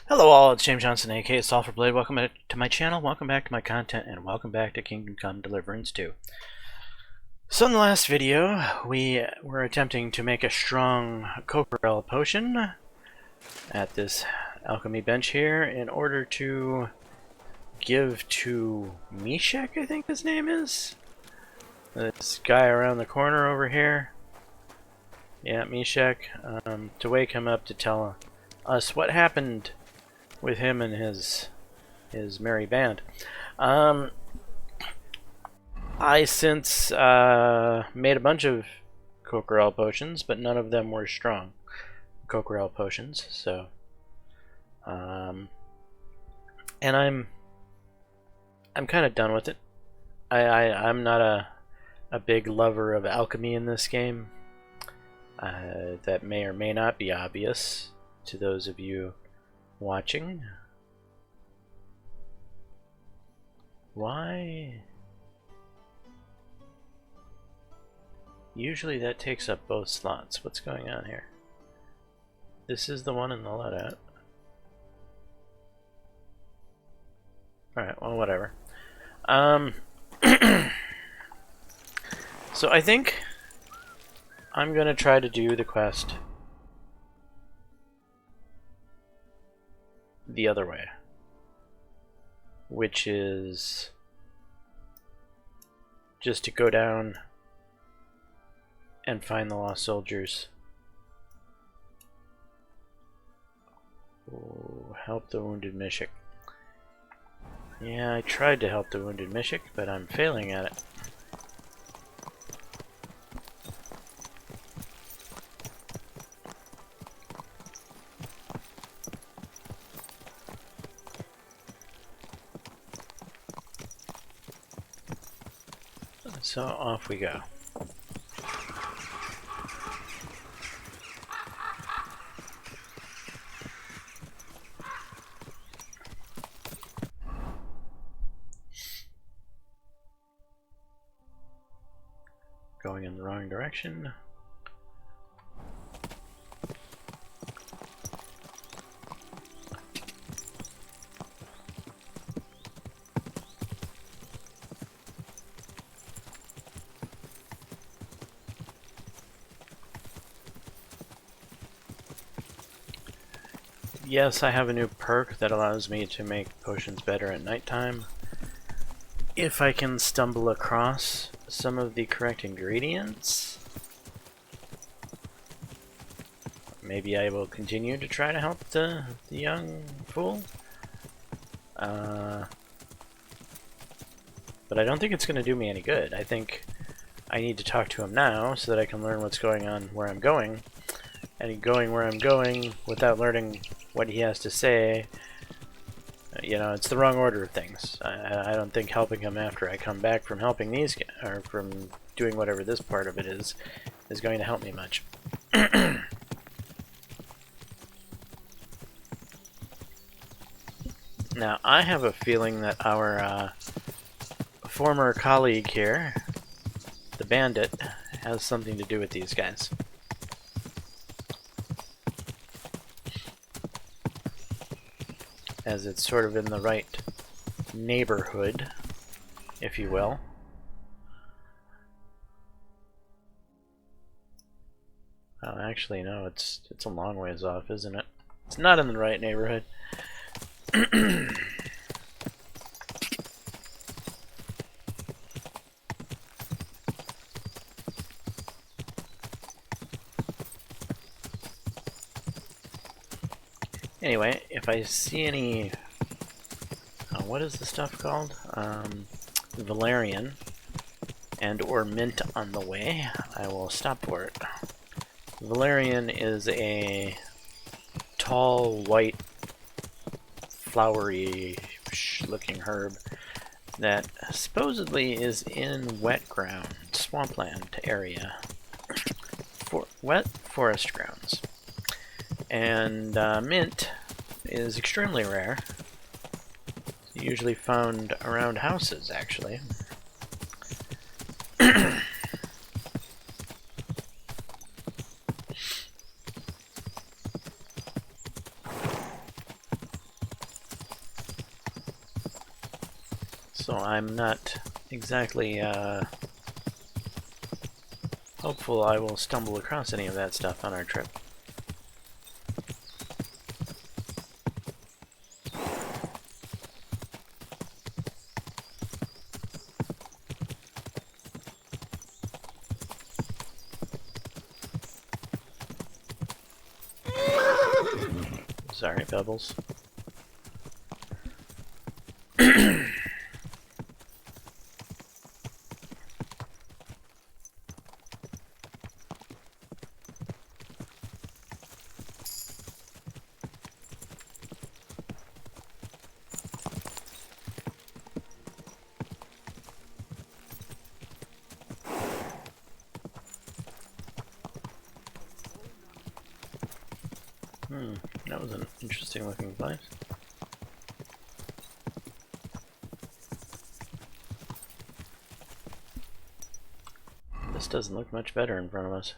Hello all, it's James Johnson, aka Sulphur Blade. Welcome back to my channel, welcome back to my content, and welcome back to Kingdom Come Deliverance 2. So in the last video, we were attempting to make a strong Cocorel potion at this alchemy bench here in order to give to Meshach, I think his name is? This guy around the corner over here. Yeah, Meshach. To wake him up to tell us what happened with him and his merry band. I since made a bunch of Cocorel potions, but none of them were strong Cocorel potions. So, and I'm kind of done with it. I'm not a big lover of alchemy in this game. That may or may not be obvious to those of you watching. Why? Usually that takes up both slots. What's going on here? This is the one in the loadout. Alright, well, whatever. So I think I'm gonna try to do the quest the other way, which is just to go down and find the lost soldiers. Ooh, help the wounded Meshach. Yeah, I tried to help the wounded Meshach, but I'm failing at it. So off we go. Going in the wrong direction. Yes, I have a new perk that allows me to make potions better at nighttime if I can stumble across some of the correct ingredients. Maybe I will continue to try to help the young fool. But I don't think it's going to do me any good. I think I need to talk to him now so that I can learn what's going on where I'm going. And going where I'm going without learning what he has to say, you know, it's the wrong order of things. I don't think helping him after I come back from helping these guys, or from doing whatever this part of it is going to help me much. Now, I have a feeling that our former colleague here, the bandit, has something to do with these guys. As it's sort of in the right neighborhood, if you will. Oh, actually, no, it's a long ways off, isn't it? It's not in the right neighborhood. Anyway, if I see any, what is the stuff called? Valerian and or mint on the way, I will stop for it. Valerian is a tall, white, flowery looking herb that supposedly is in wet ground, swampland area, wet forest grounds. And mint is extremely rare. It's usually found around houses, actually. so I'm not exactly hopeful I will stumble across any of that stuff on our trip. Sorry, Pebbles. That was an interesting looking place. This doesn't look much better in front of us.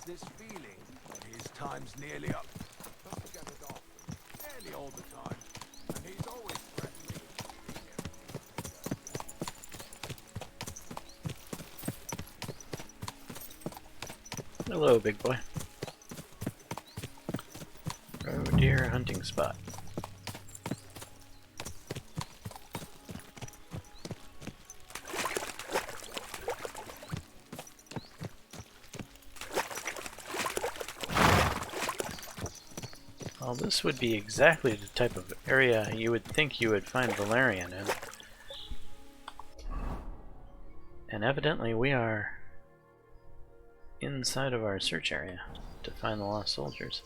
This feeling that his time's nearly up. Doesn't get it often, nearly all the time, and he's always threatening. Hello, big boy. Oh dear, hunting spot. Well, this would be exactly the type of area you would think you would find Valerian in. And evidently we are inside of our search area to find the lost soldiers.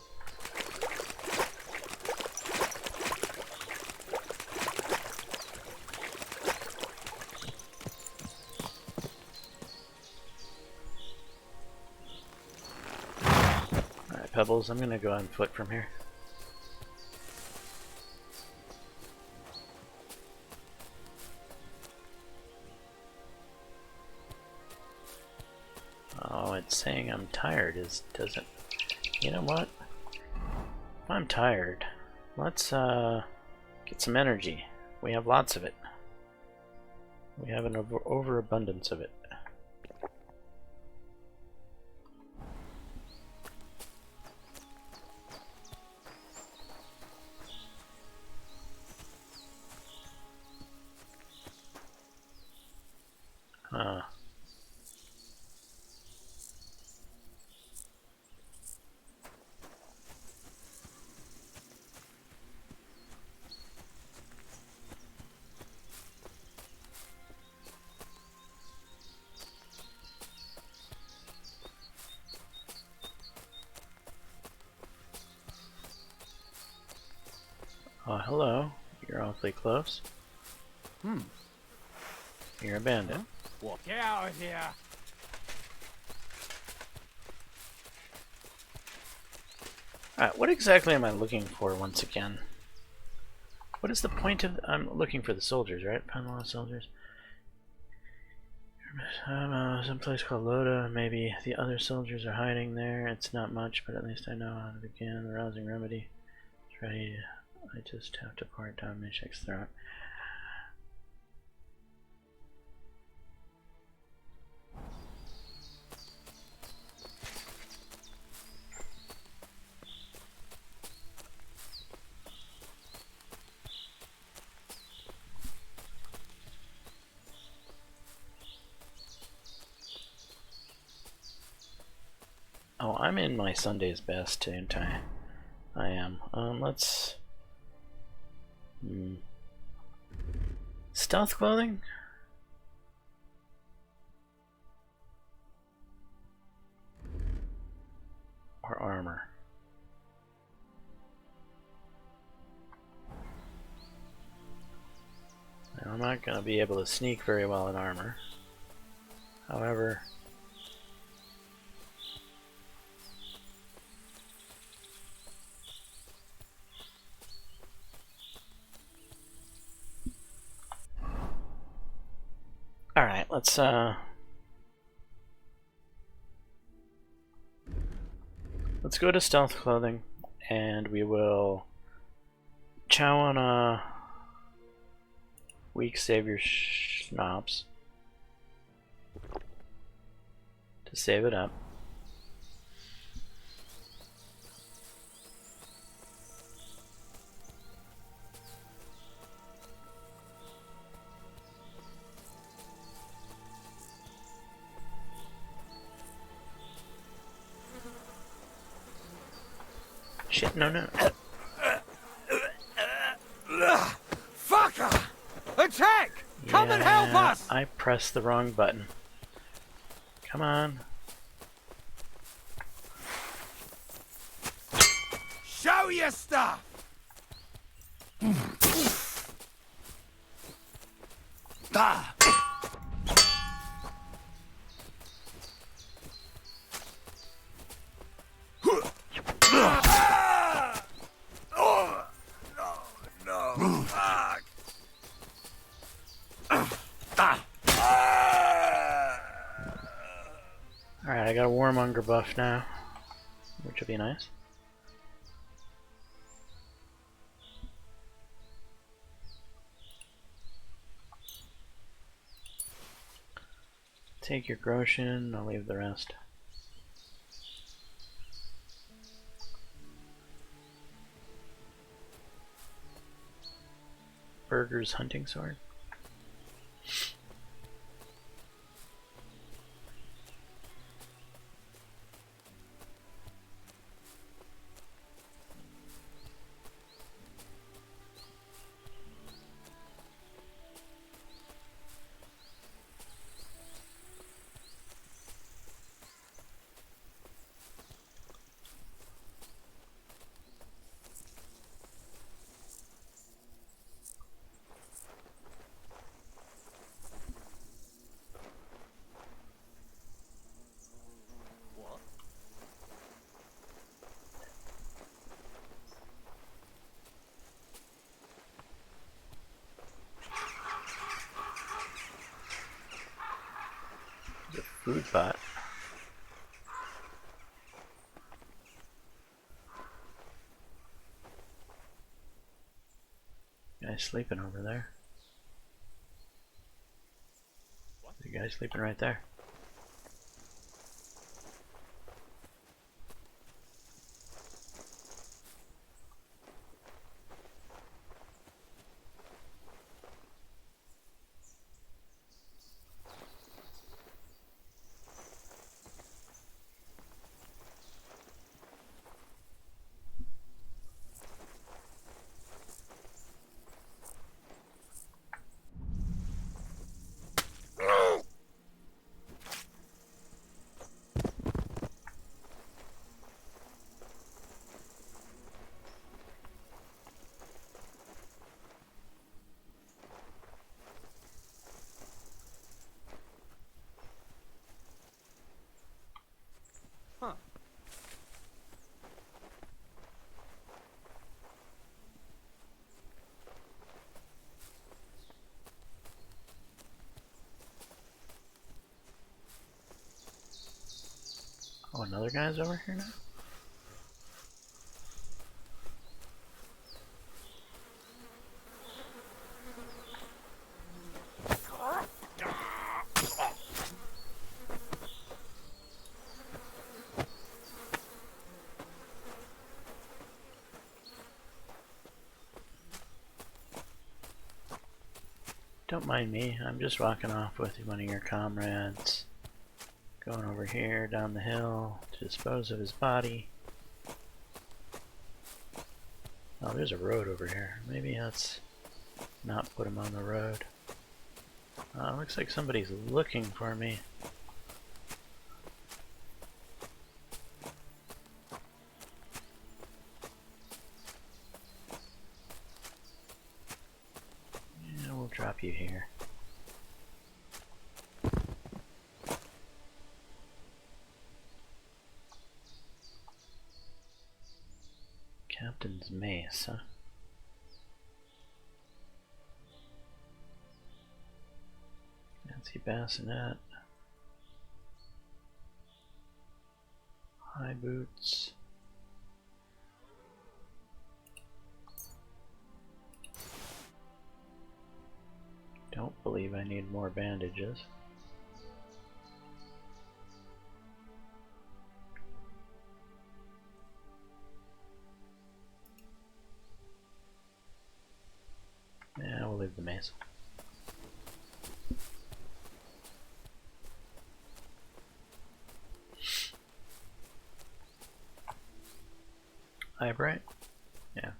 Alright, Pebbles, I'm gonna go on foot from here. Oh, it's saying I'm tired doesn't. You know what? If I'm tired, let's get some energy. We have lots of it. We have an overabundance of it. Huh. Oh, hello. You're awfully close. You're a bandit. Huh? What? Get out of here! Alright, what exactly am I looking for once again? What is the point of... I'm looking for the soldiers, right? Found a lot of soldiers. Someplace called Loda. Maybe the other soldiers are hiding there. It's not much, but at least I know how to begin. The rousing remedy. It's ready. I just have to pour it down Meshach's throat. Oh, I'm in my Sunday's best, ain't I? I am. Let's... Stealth clothing? Or armor? Now, I'm not going to be able to sneak very well in armor. However... Alright, let's go to stealth clothing, and we will chow on a weak savior schnapps to save it up. Shit, no, no. Fucker! Attack! Come and help us! I pressed the wrong button. Come on. Show your stuff! Ah. Alright, I got a warmonger buff now, which will be nice. Take your Groshin, I'll leave the rest. Burger's hunting sword. The food bot. Guy's sleeping over there. The guy's sleeping right there. Oh, another guy's over here now? Don't mind me, I'm just walking off with one of your comrades. Going over here down the hill to dispose of his body. Oh, there's a road over here. Maybe let's not put him on the road. Looks like somebody's looking for me. Yeah, we'll drop you here. Captain's mace, huh? Fancy bassinet. High boots. Don't believe I need more bandages. Yeah, we'll leave the mace. Eyebright? Yeah.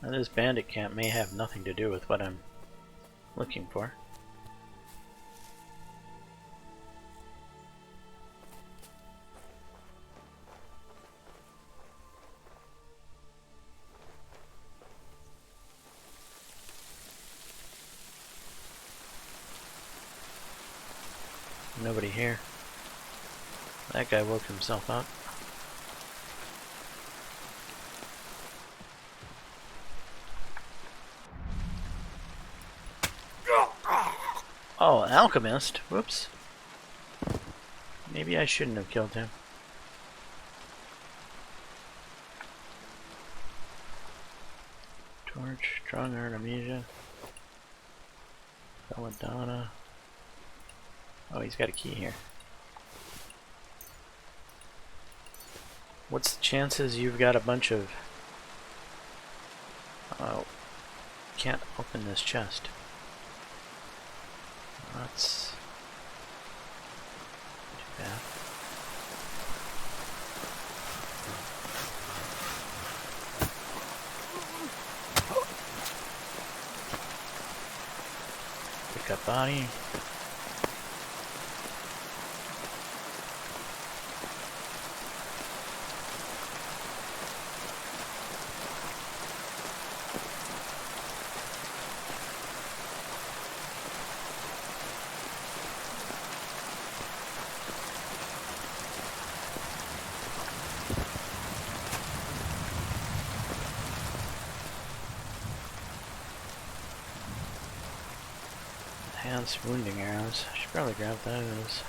Now this bandit camp may have nothing to do with what I'm looking for. Nobody here. That guy woke himself up. Oh, alchemist. Whoops. Maybe I shouldn't have killed him. Torch, strong artemisia. Belladonna. Oh, he's got a key here. What's the chances you've got a bunch of... Oh, can't open this chest. That's too bad. Pick up body. Enhanced wounding arrows. I should probably grab those.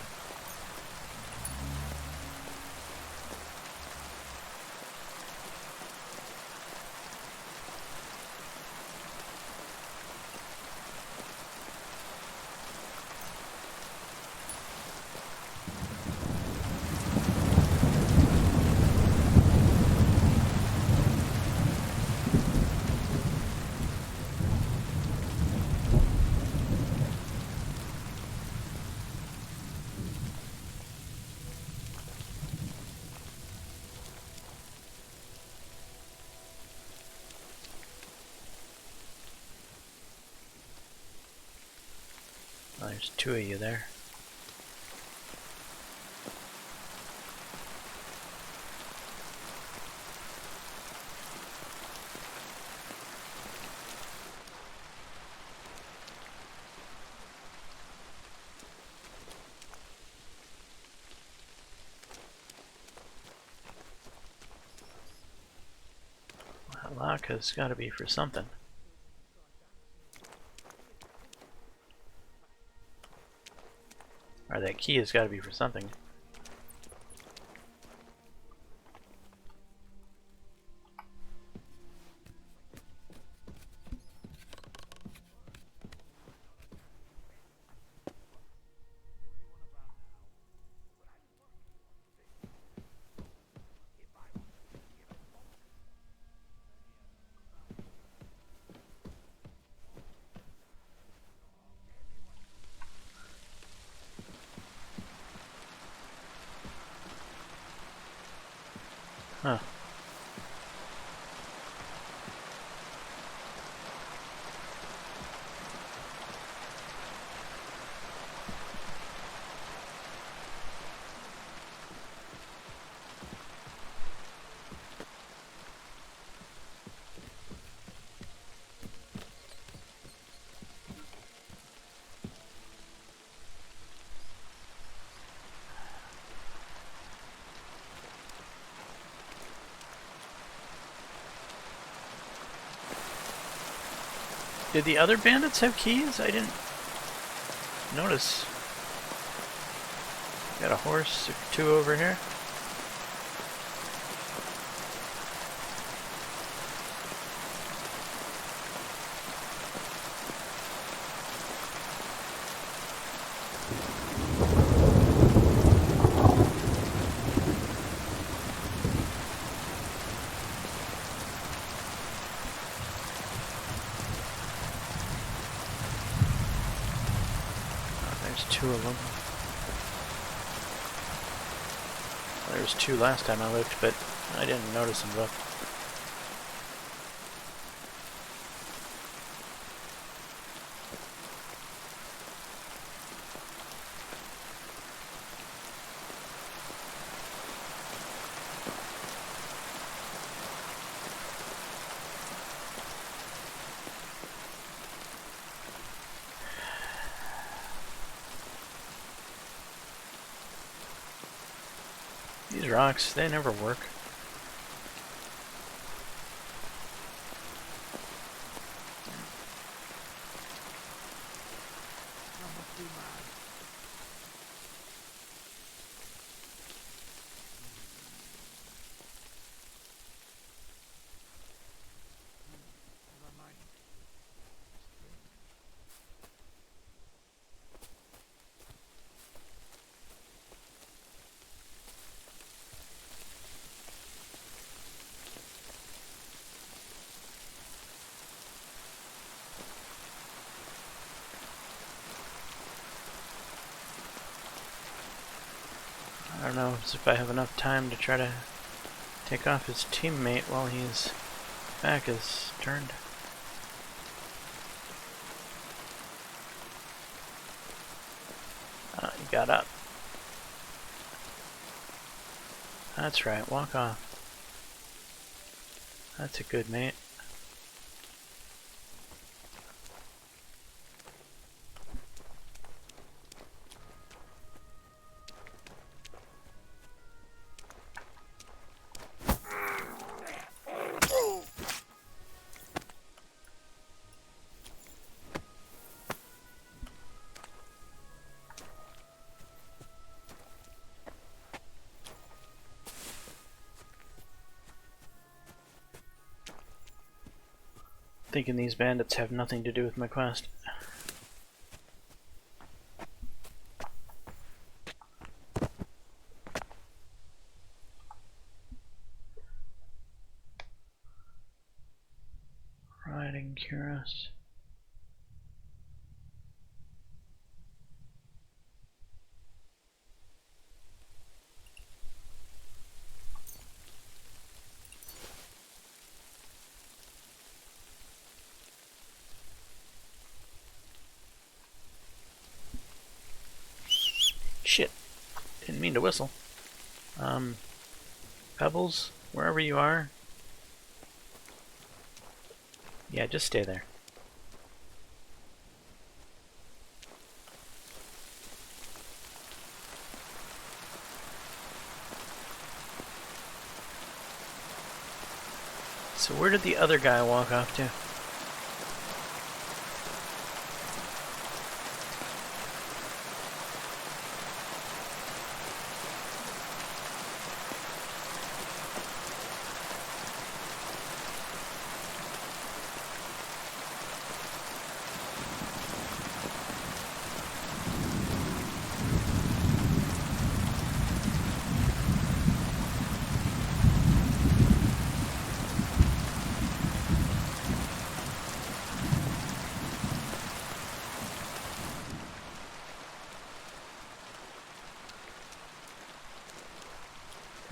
Oh, there's two of you there. That lock has got to be for something. Or that key has got to be for something. Huh. Did the other bandits have keys? I didn't notice. Got a horse or two over here. Two of them. There was two last time I looked, but I didn't notice them both. These rocks, they never work. I don't know if I have enough time to try to take off his teammate while his back is turned. He got up. That's right, walk off. That's a good mate. Thinking these bandits have nothing to do with my quest. Riding Cuirass. Shit. Didn't mean to whistle. Pebbles, wherever you are. Yeah, just stay there. So where did the other guy walk off to?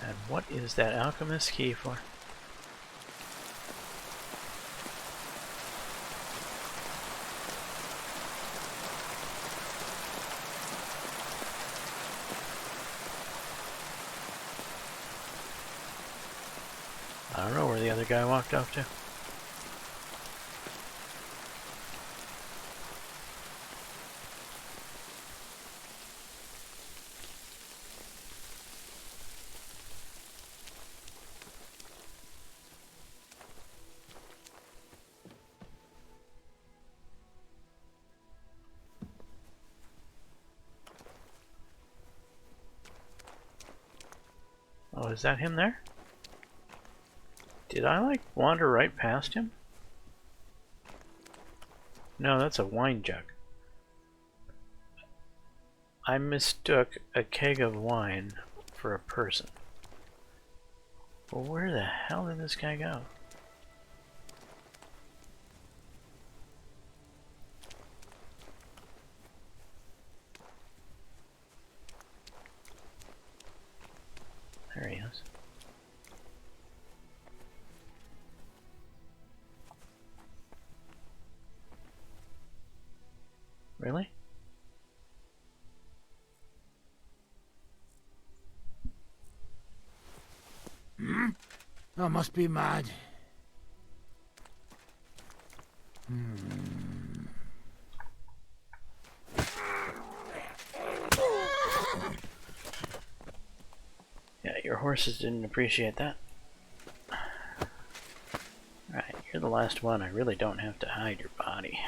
And what is that alchemist key for? I don't know where the other guy walked off to. Oh, is that him there? Did I, like, wander right past him? No, that's a wine jug. I mistook a keg of wine for a person. Well, where the hell did this guy go? There he is. Really? I must be mad. Yeah, your horses didn't appreciate that. Alright, you're the last one. I really don't have to hide your body.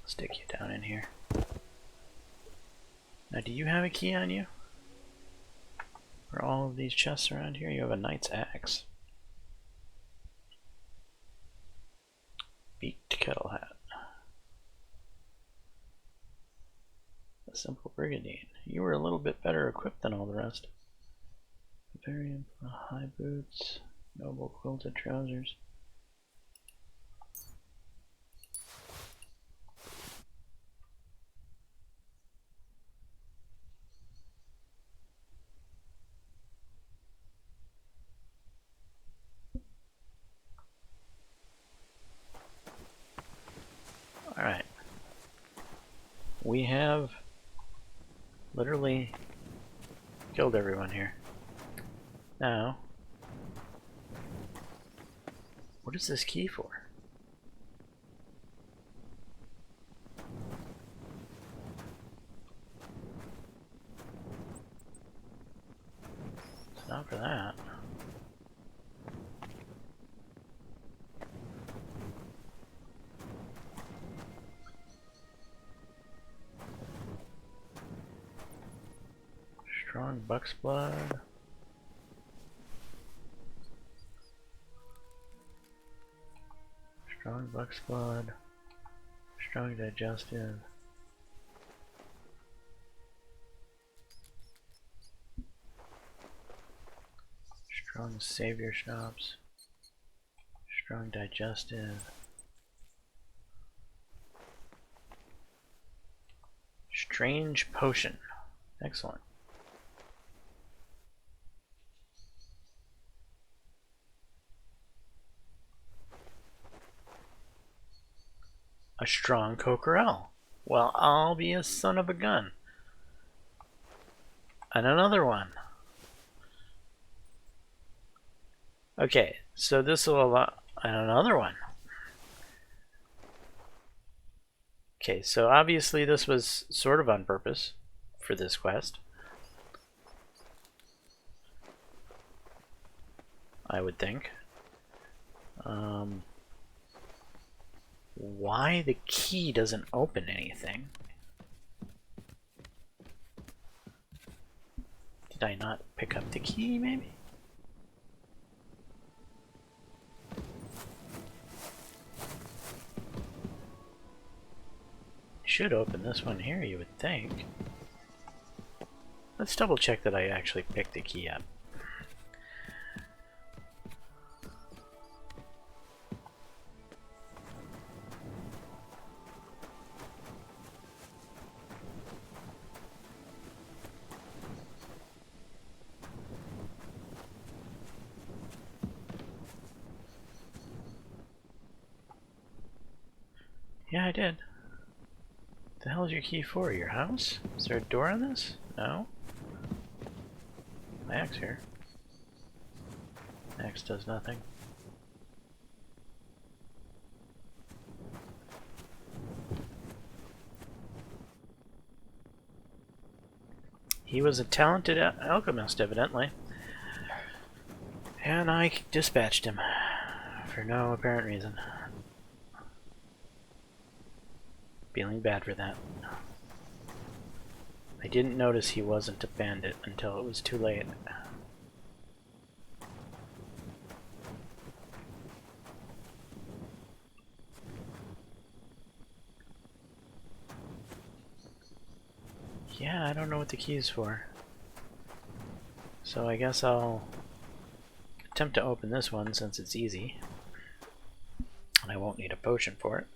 Stick you down in here. Now, do you have a key on you? For all of these chests around here? You have a knight's axe. Beaked kettle hat. A simple brigandine. You were a little bit better equipped than all the rest. Barbarian, high boots, noble quilted trousers. Alright. We have literally killed everyone here. Now, what is this key for? It's not for that. Strong buck's blood. Strong buck's blood. Strong digestive. Strong savior shops. Strong digestive. Strange potion. Excellent. A strong coquerel. Well, I'll be a son of a gun. And another one. Okay, so this will allow... And another one. Okay, so obviously this was sort of on purpose for this quest. I would think. Why the key doesn't open anything? Did I not pick up the key, maybe? Should open this one here, you would think. Let's double check that I actually picked the key up. Yeah, I did. The hell is your key for? Your house? Is there a door on this? No. My axe here. Axe does nothing. He was a talented alchemist, evidently. And I dispatched him. For no apparent reason. Feeling bad for that. I didn't notice he wasn't a bandit until it was too late. Yeah, I don't know what the key is for. So I guess I'll attempt to open this one since it's easy. And I won't need a potion for it.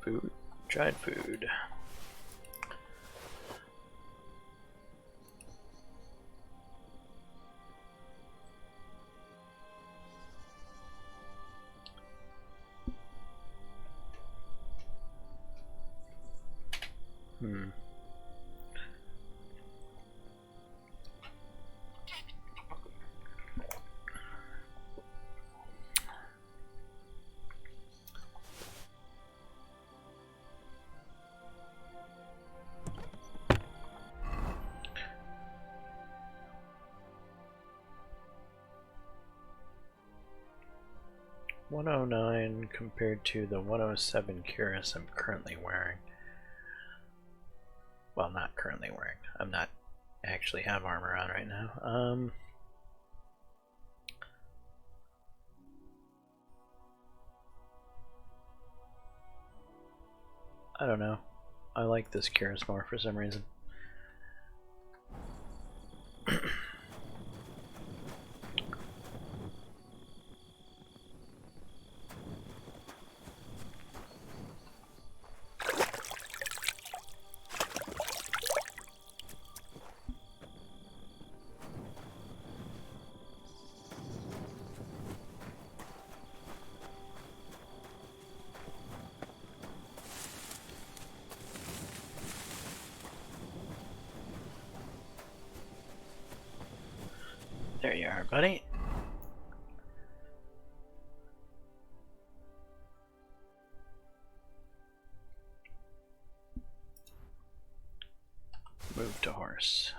Food. Dried food. Hmm. $109 compared to the $107 cuirass I'm currently wearing. Well, not currently wearing. I'm not actually have armor on right now. I don't know. I like this cuirass more for some reason. There you are, buddy. Move to horse.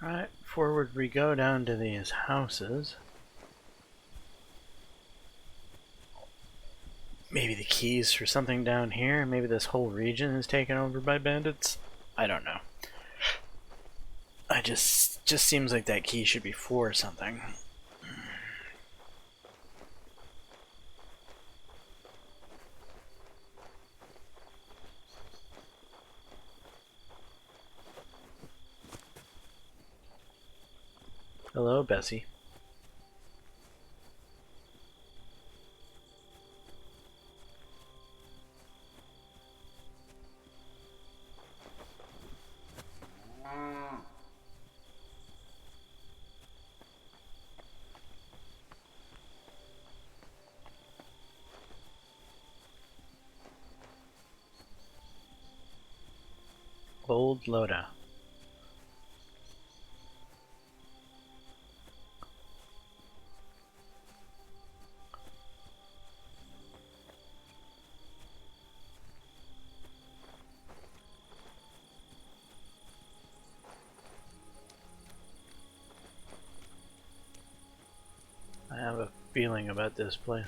Alright, forward we go down to these houses. Maybe the keys for something down here. Maybe this whole region is taken over by bandits. I don't know. I just seems like that key should be for something. Hello, Bessie. Old Loda. I have a feeling about this place.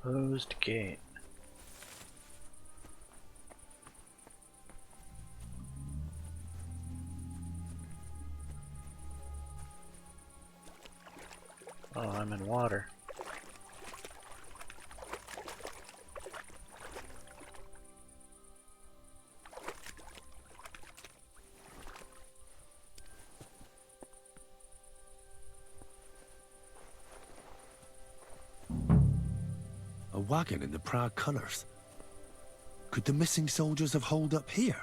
Closed gate. Oh, I'm in water. A wagon in the Prague colours. Could the missing soldiers have holed up here?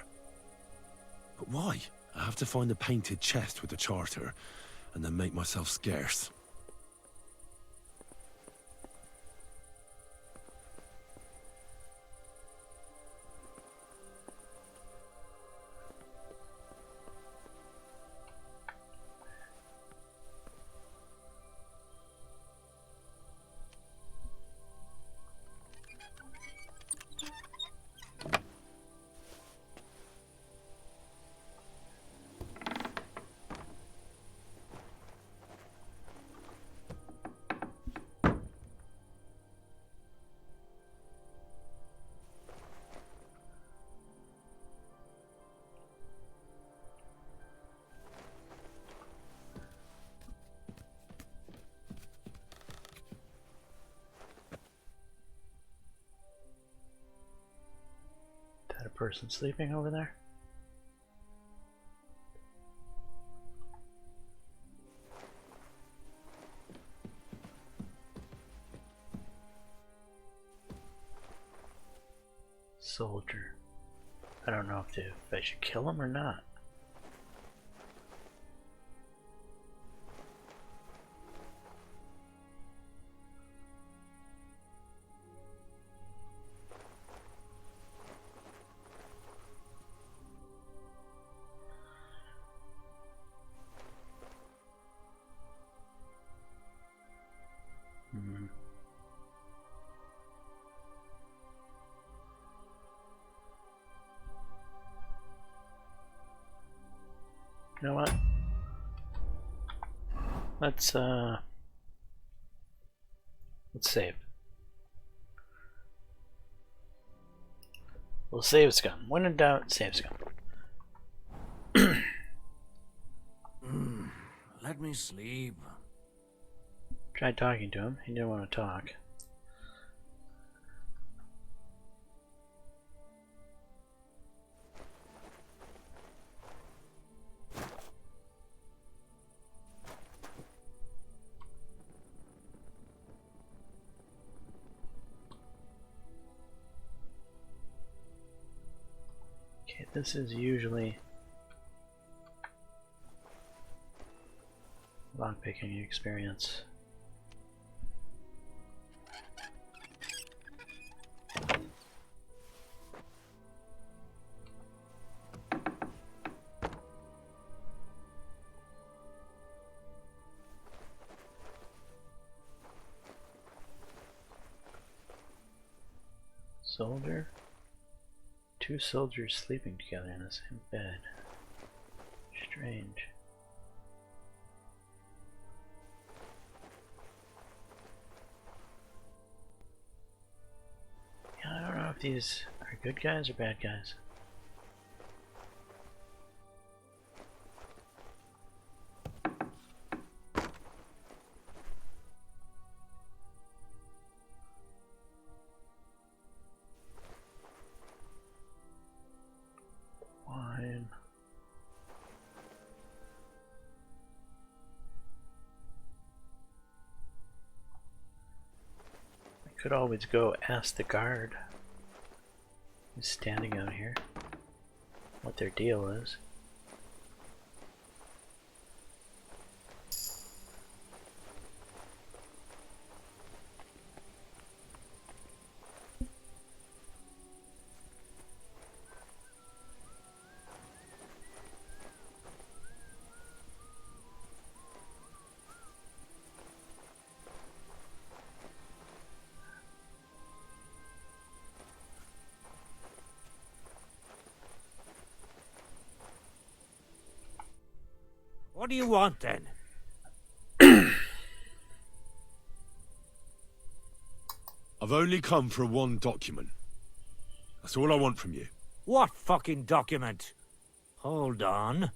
But why? I have to find the painted chest with the charter, and then make myself scarce. Is that a person sleeping over there? Soldier. I don't know if I should kill him or not. You know what? Let's save. We'll save scum. When in doubt, save scum. Let me sleep. Tried talking to him. He didn't want to talk. Okay, this is usually lockpicking experience. Soldier? Two soldiers sleeping together in the same bed. Strange. Yeah, I don't know if these are good guys or bad guys. Could always go ask the guard who's standing out here what their deal is. What do you want, then? I've only come for one document. That's all I want from you. What fucking document? Hold on.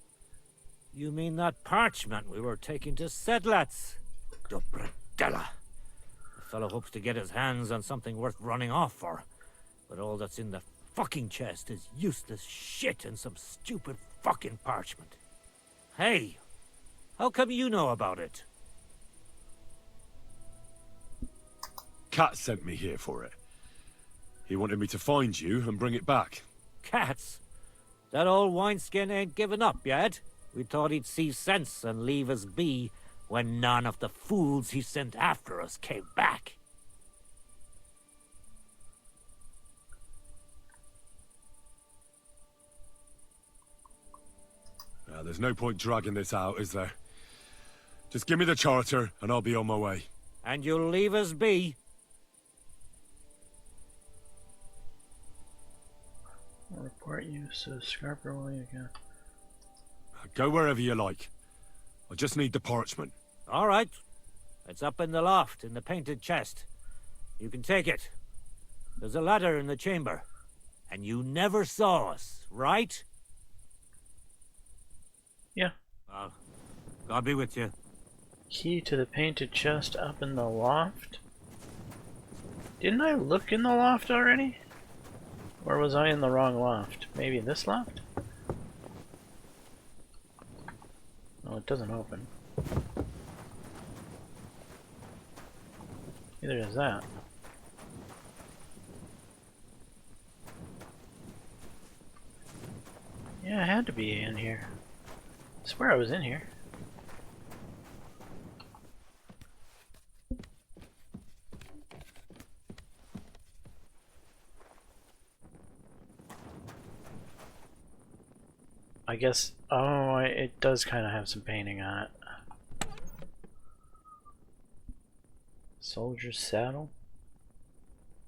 You mean that parchment we were taking to Sedlats? Dobradella. The fellow hopes to get his hands on something worth running off for. But all that's in the fucking chest is useless shit and some stupid fucking parchment. Hey, how come you know about it? Cat sent me here for it. He wanted me to find you and bring it back. Cats? That old wineskin ain't given up yet. We thought he'd see sense and leave us be when none of the fools he sent after us came back. There's no point dragging this out, is there? Just give me the charter and I'll be on my way. And you'll leave us be? I'll report use of Scarborough again. Go wherever you like. I just need the parchment. All right. It's up in the loft in the painted chest. You can take it. There's a ladder in the chamber. And you never saw us, right? Yeah. Well, God be with you. Key to the painted chest up in the loft? Didn't I look in the loft already? Or was I in the wrong loft? Maybe this loft? Oh, it doesn't open. Neither does that. Yeah, I had to be in here. I swear I was in here. I guess, oh, it does kind of have some painting on it. Soldier's saddle?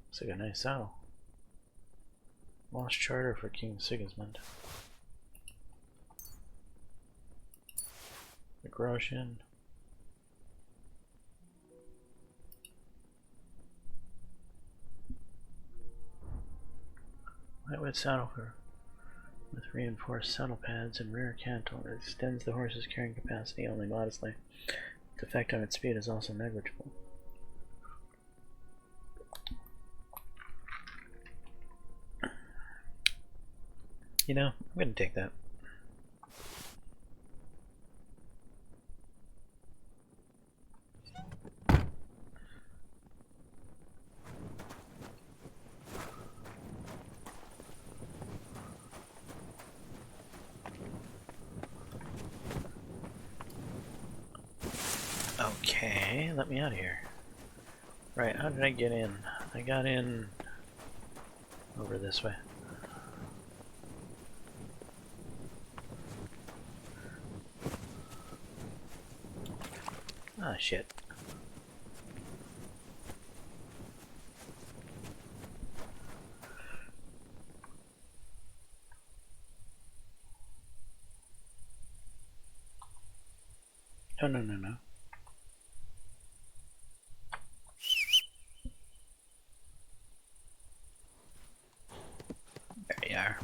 Looks like a nice saddle. Lost charter for King Sigismund. The Grosjean. Lightweight saddle for with reinforced saddle pads and rear cantle. It extends the horse's carrying capacity only modestly. The effect on its speed is also negligible. You know, I'm gonna take that. Okay, let me out of here. Right, how did I get in? I got in over this way. Ah, shit. No, no, no, no. There you are.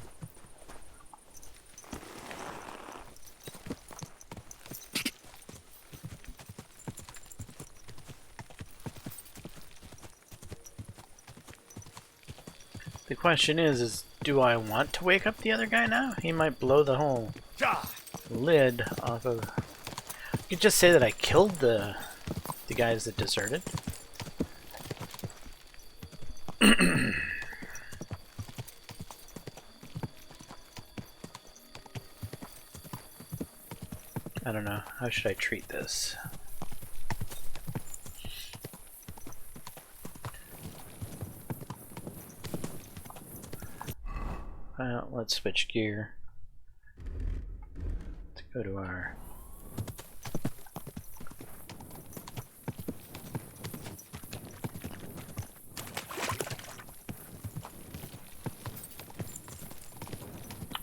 The question is do I want to wake up the other guy now? He might blow the whole lid off of... You could just say that I killed the guys that deserted. I don't know. How should I treat this? Well, let's switch gear. Let's go to our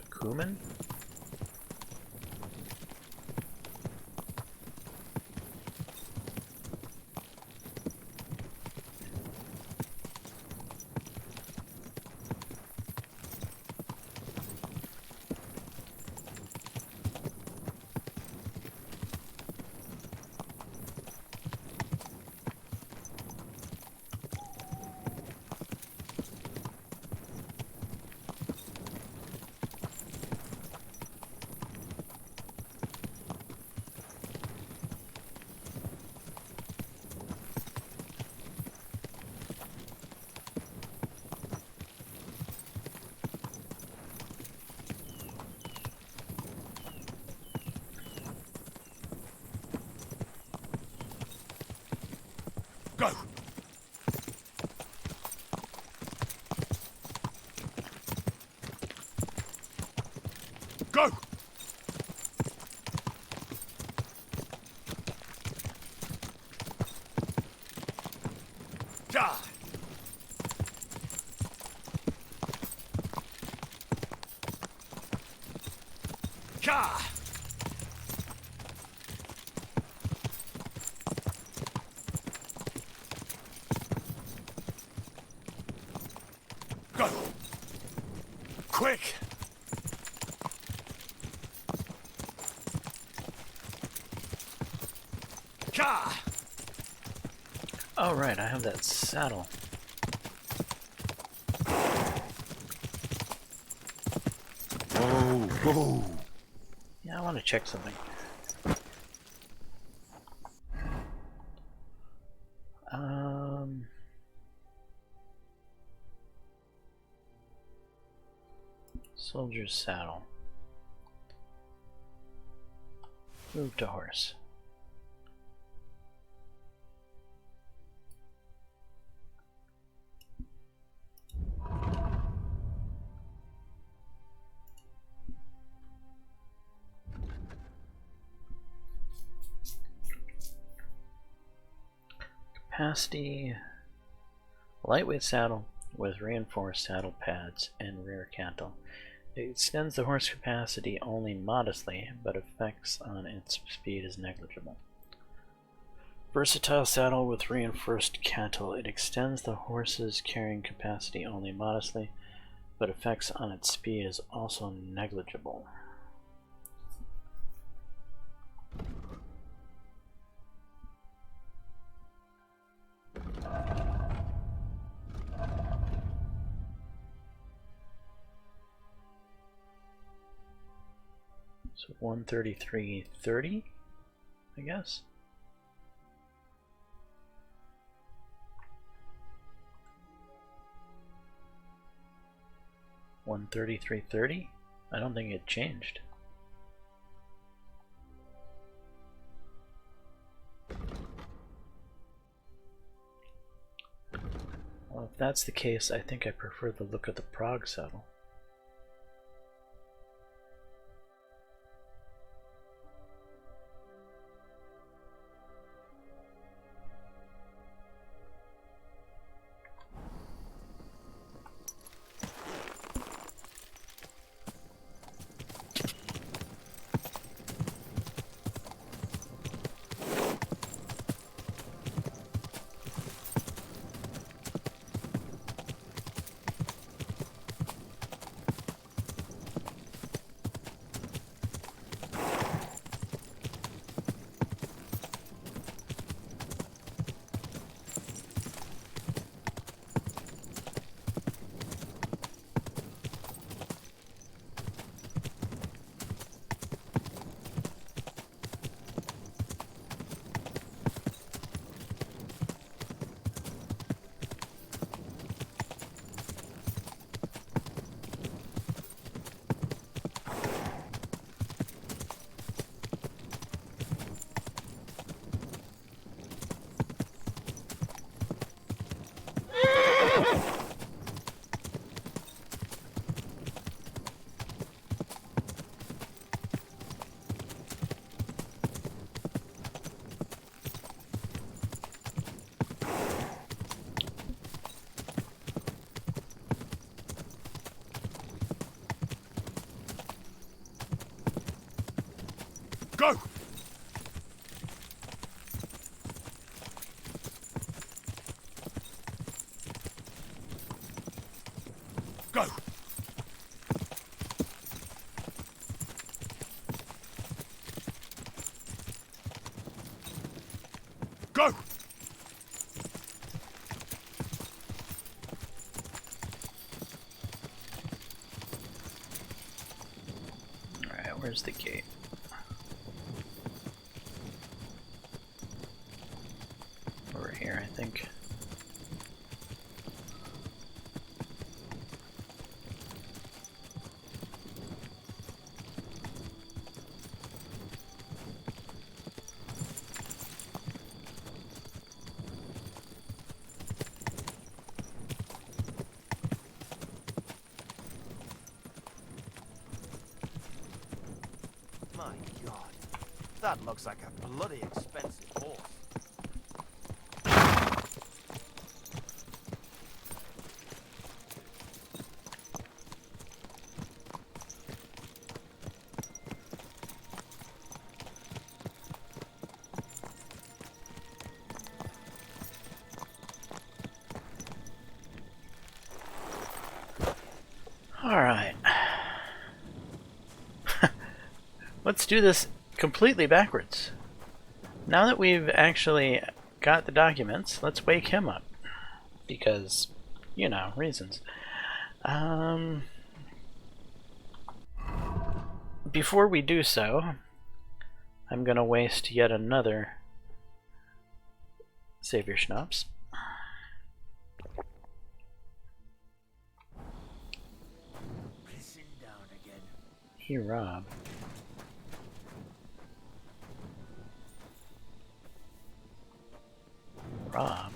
cumin. Go! Go! Die! Ka! Go! Quick! Ka! Oh right, I have that saddle. Whoa, whoa! Yeah, I want to check something. Soldier's saddle. Move to horse. Capacity. Lightweight saddle with reinforced saddle pads and rear cantle. It extends the horse capacity only modestly, but effects on its speed is negligible. Versatile saddle with reinforced cantle. It extends the horse's carrying capacity only modestly, but effects on its speed is also negligible. So 133.30, I guess. $133.30? I don't think it changed. Well, if that's the case, I think I prefer the look of the Prague saddle. Go! Go! Go! Alright, where's the gate? Over here, I think. My God, that looks like a bloody expensive horse. Alright. Let's do this completely backwards. Now that we've actually got the documents, let's wake him up. Because, you know, reasons. Before we do so, I'm gonna waste yet another Savior Schnapps. Pissing down again. He Rob. Rob?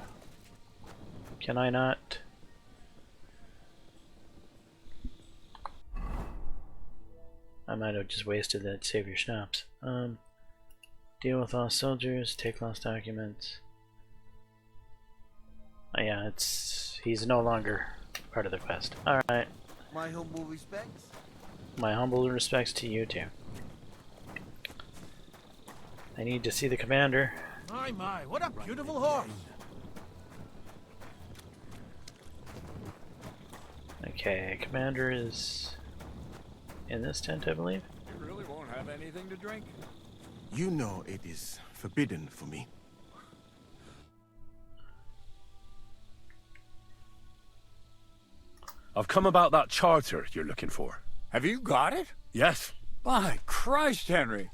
Can I not? I might have just wasted that Savior Schnapps. Deal with lost soldiers, take lost documents. Oh yeah, he's no longer part of the quest. Alright. My humble respects. My humble respects to you too. I need to see the commander. My, what a beautiful horse. Okay, commander is in this tent, I believe. You really won't have anything to drink? You know it is forbidden for me. I've come about that charter you're looking for. Have you got it? Yes. By Christ, Henry.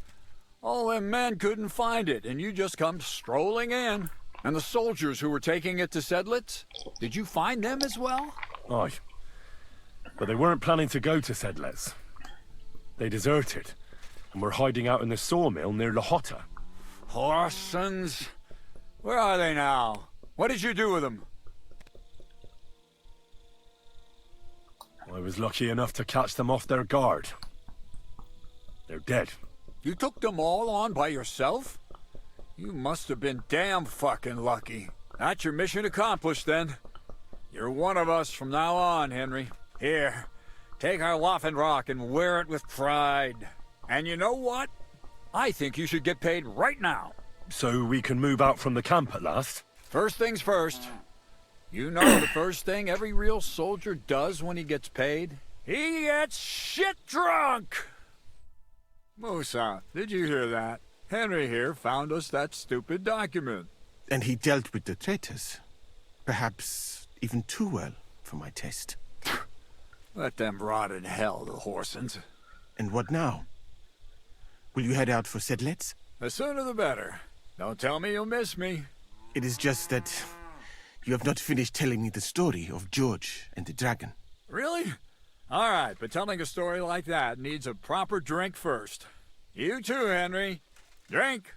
All them men couldn't find it, and you just come strolling in. And the soldiers who were taking it to Sedlitz, did you find them as well? Aye. But they weren't planning to go to Sedlitz. They deserted, and were hiding out in the sawmill near Lahota. Horsons. Where are they now? What did you do with them? I was lucky enough to catch them off their guard. They're dead. You took them all on by yourself? You must have been damn fucking lucky. That's your mission accomplished, then. You're one of us from now on, Henry. Here, take our Waffenrock and wear it with pride. And you know what? I think you should get paid right now. So we can move out from the camp at last? First things first. You know the first thing every real soldier does when he gets paid? He gets shit drunk! Musa, did you hear that? Henry here found us that stupid document. And he dealt with the traitors. Perhaps even too well for my taste. Let them rot in hell, the Horsens. And what now? Will you head out for Sedlitz? The sooner the better. Don't tell me you'll miss me. It is just that you have not finished telling me the story of George and the dragon. Really? All right, but telling a story like that needs a proper drink first. You too, Henry. Drink.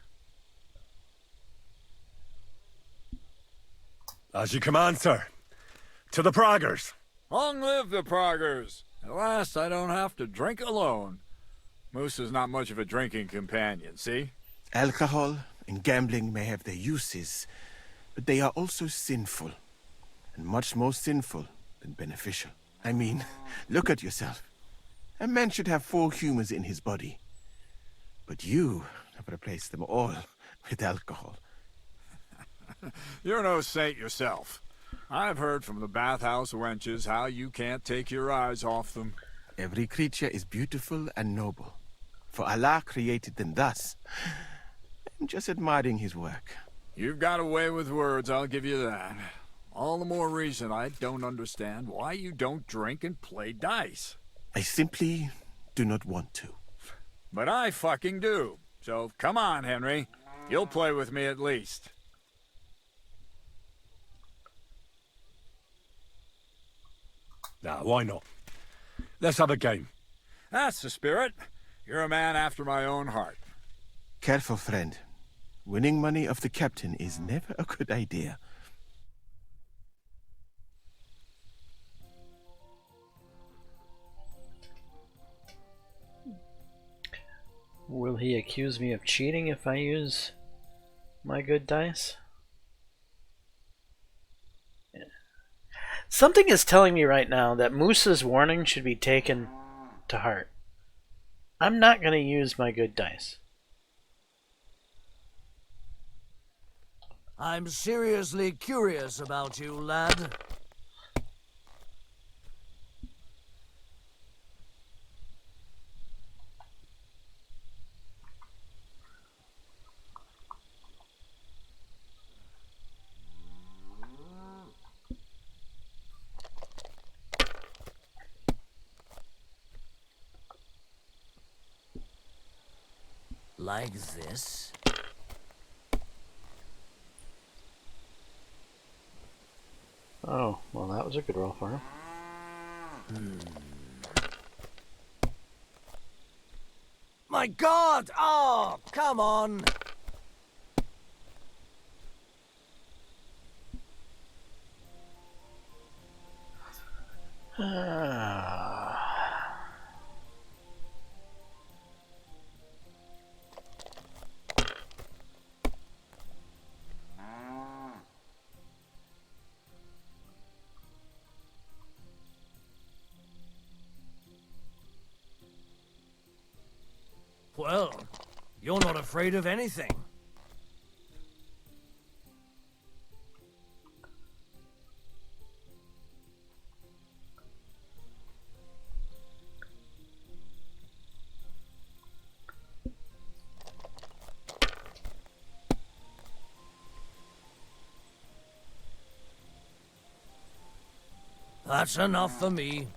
As you command, sir. To the Praggers. Long live the Praggers. At last I don't have to drink alone. Moose is not much of a drinking companion, see? Alcohol and gambling may have their uses, but they are also sinful, and much more sinful than beneficial. I mean, look at yourself. A man should have 4 humors in his body. But you I've replaced them all with alcohol. You're no saint yourself. I've heard from the bathhouse wenches how you can't take your eyes off them. Every creature is beautiful and noble. For Allah created them thus. I'm just admiring his work. You've got a way with words, I'll give you that. All the more reason I don't understand why you don't drink and play dice. I simply do not want to. But I fucking do. So come on, Henry. You'll play with me at least. Nah, why not? Let's have a game. That's the spirit. You're a man after my own heart. Careful, friend. Winning money off the captain is never a good idea. Will he accuse me of cheating if I use my good dice? Yeah. Something is telling me right now that Moose's warning should be taken to heart. I'm not going to use my good dice. I'm seriously curious about you, lad. Like this? Oh, well, that was a good roll for him. My God! Oh, come on! Well, you're not afraid of anything. That's enough for me.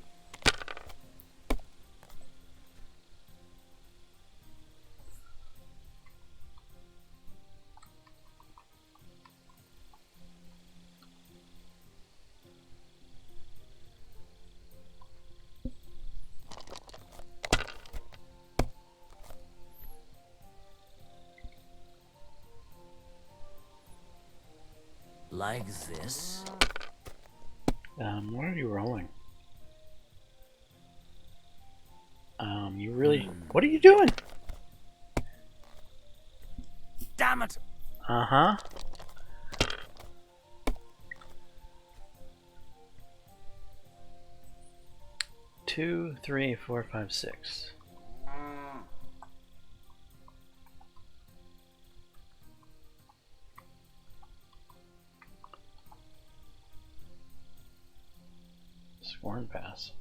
Like this? What are you rolling? You really... What are you doing? Damn it! Uh-huh. Two, three, four, five, six. Scorn pass.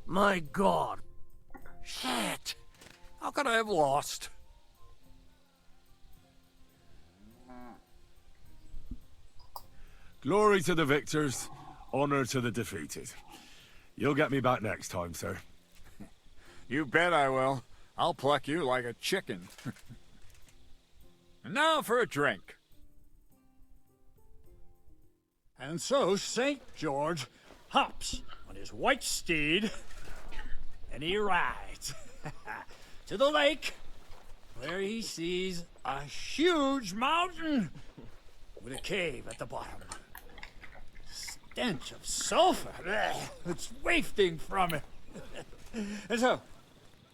My God! Shit! How could I have lost? Glory to the victors, honor to the defeated. You'll get me back next time, sir. You bet I will. I'll pluck you like a chicken. And now for a drink. And so St. George hops on his white steed, and he rides to the lake, where he sees a huge mountain with a cave at the bottom. Stench of sulfur, it's wafting from it. And so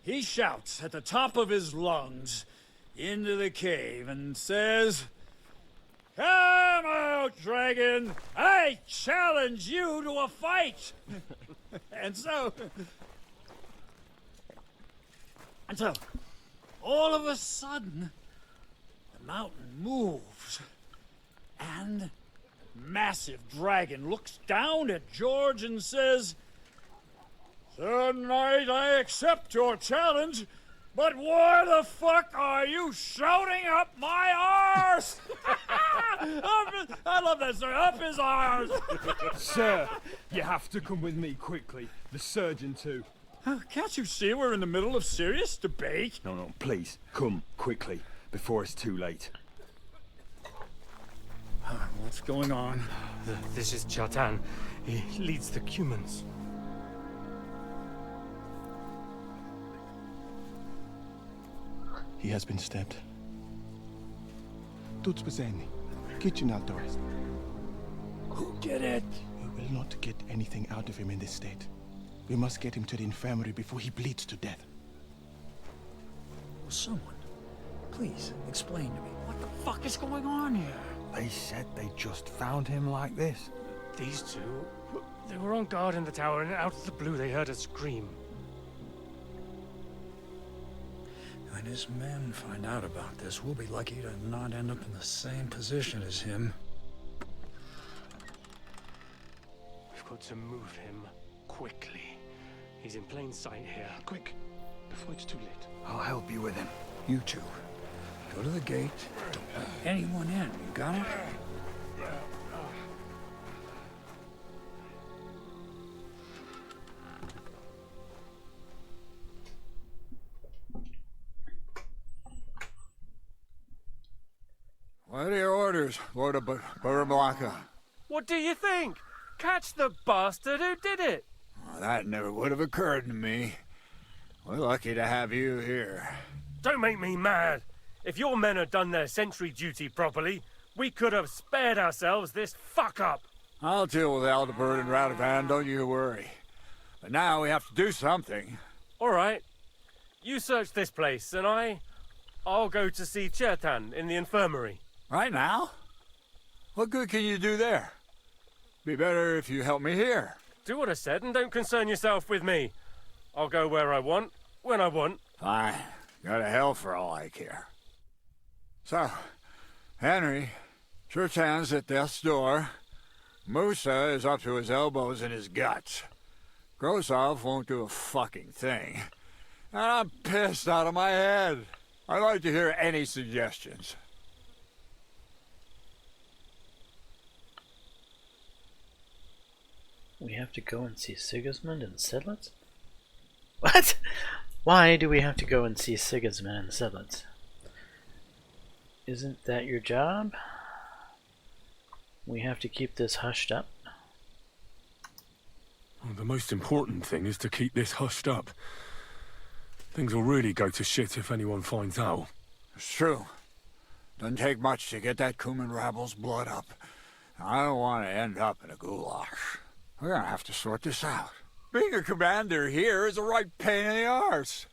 he shouts at the top of his lungs into the cave and says, "Come out, dragon! I challenge you to a fight!" And so all of a sudden, the mountain moves, and a massive dragon looks down at George and says, "Sir Knight, I accept your challenge, but why the fuck are you shouting up my arse?" I love that, sir. Up his arse. Sir, you have to come with me quickly. The surgeon too. Can't you see we're in the middle of serious debate? No, please, come quickly, before it's too late. What's going on? This is Chatan. He leads the Cumans. He has been stabbed. Tuts beseni. Kitchen outdoors. Who did it? We will not get anything out of him in this state. We must get him to the infirmary before he bleeds to death. Someone, please explain to me. What the fuck is going on here? They said they just found him like this. These two, they were on guard in the tower, and out of the blue they heard a scream. When his men find out about this, we'll be lucky to not end up in the same position as him. We've got to move him quickly. He's in plain sight here. Quick, before it's too late. I'll help you with him. You two, go to the gate. Don't let anyone in. You got it? What are your orders, Lord of Barablanca? What do you think? Catch the bastard who did it! Well, that never would have occurred to me. We're lucky to have you here. Don't make me mad. If your men had done their sentry duty properly, we could have spared ourselves this fuck-up. I'll deal with Aldebert and Radovan, don't you worry. But now we have to do something. All right. You search this place, and I'll go to see Chertan in the infirmary. Right now? What good can you do there? Be better if you help me here. Do what I said and don't concern yourself with me. I'll go where I want, when I want. Fine. Go to hell for all I care. So, Henry, Chertan's at death's door. Musa is up to his elbows in his guts. Grosov won't do a fucking thing. And I'm pissed out of my head. I'd like to hear any suggestions. We have to go and see Sigismund and Sedlitz? What? Why do we have to go and see Sigismund and Sedlitz? Isn't that your job? We have to keep this hushed up? Well, the most important thing is to keep this hushed up. Things will really go to shit if anyone finds out. It's true. Doesn't take much to get that Cuman rabble's blood up. I don't want to end up in a goulash. We're gonna have to sort this out. Being a commander here is a right pain in the arse.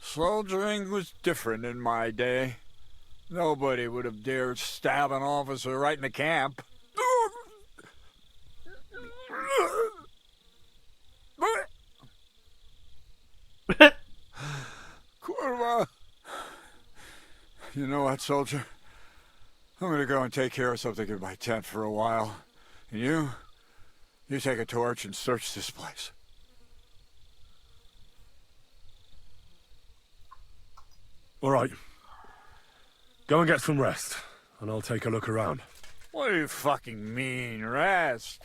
Soldiering was different in my day. Nobody would have dared stab an officer right in the camp. Kurva. You know what, soldier? I'm gonna go and take care of something in my tent for a while. And you take a torch and search this place. All right. Go and get some rest, and I'll take a look around. What do you fucking mean, rest?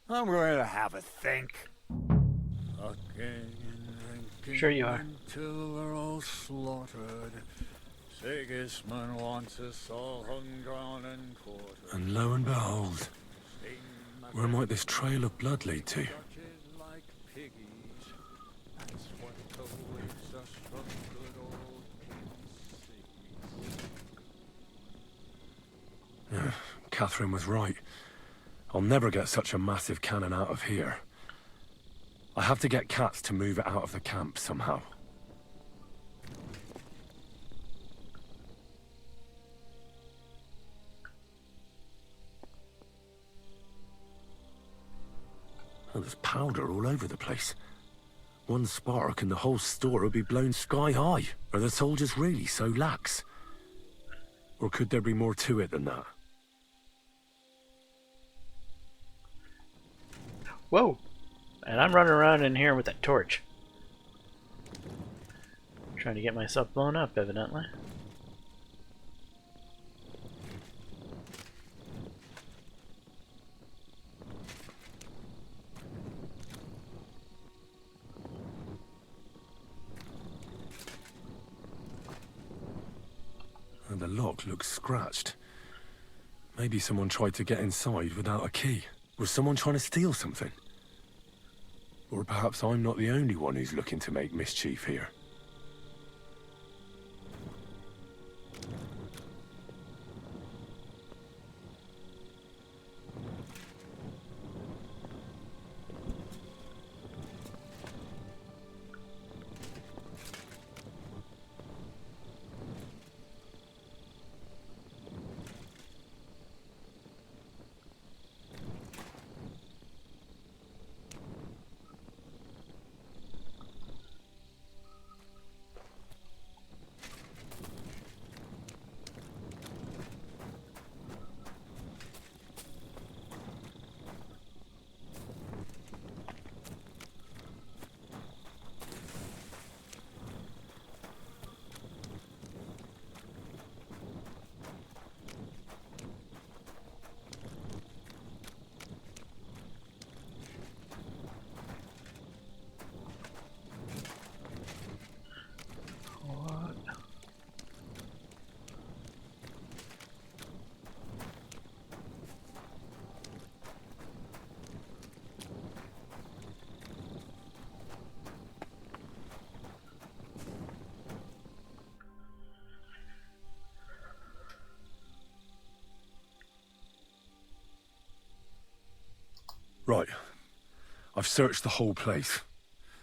I'm going to have a think. Fucking and drinking Sure you are. until we're all slaughtered. Sigismund wants us all hung, drawn, and quartered. And lo and behold, where might this trail of blood lead to? Like piggies. That's what awaits us from good old King Sigis. Catherine was right. I'll never get such a massive cannon out of here. I have to get Katz to move it out of the camp somehow. Oh, there's powder all over the place. One spark and the whole store would be blown sky high. Are the soldiers really so lax? Or could there be more to it than that? Whoa! And I'm running around in here with that torch. Trying to get myself blown up, evidently. And the lock looks scratched. Maybe someone tried to get inside without a key. Was someone trying to steal something? Or perhaps I'm not the only one who's looking to make mischief here. Right. I've searched the whole place.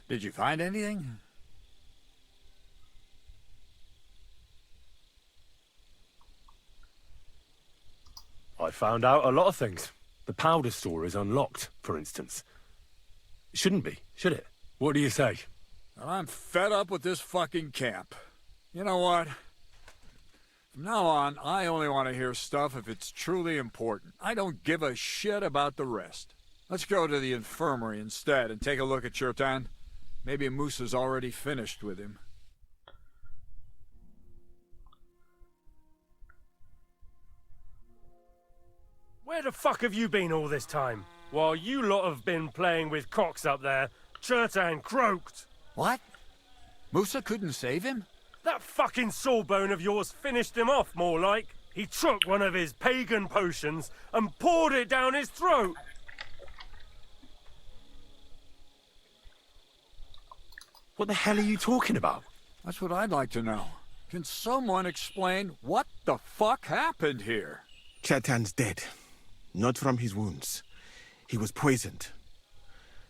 Did you find anything? I found out a lot of things. The powder store is unlocked, for instance. It shouldn't be, should it? What do you say? Well, I'm fed up with this fucking camp. You know what? From now on, I only want to hear stuff if it's truly important. I don't give a shit about the rest. Let's go to the infirmary instead and take a look at Chertan. Maybe Musa's already finished with him. Where the fuck have you been all this time? While you lot have been playing with cocks up there, Chertan croaked. What? Musa couldn't save him? That fucking sawbone of yours finished him off, more like. He took one of his pagan potions and poured it down his throat. What the hell are you talking about? That's what I'd like to know. Can someone explain what the fuck happened here? Chertan's dead. Not from his wounds. He was poisoned.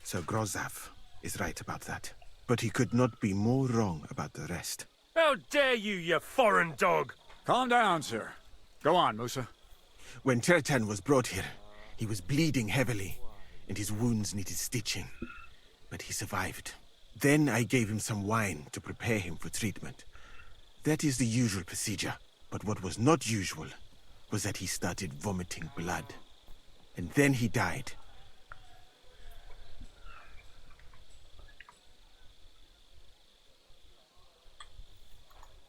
Sir Grozav is right about that. But he could not be more wrong about the rest. How dare you foreign dog! Calm down, sir. Go on, Musa. When Chertan was brought here, he was bleeding heavily, and his wounds needed stitching. But he survived. Then I gave him some wine to prepare him for treatment. That is the usual procedure. But what was not usual was that he started vomiting blood. And then he died.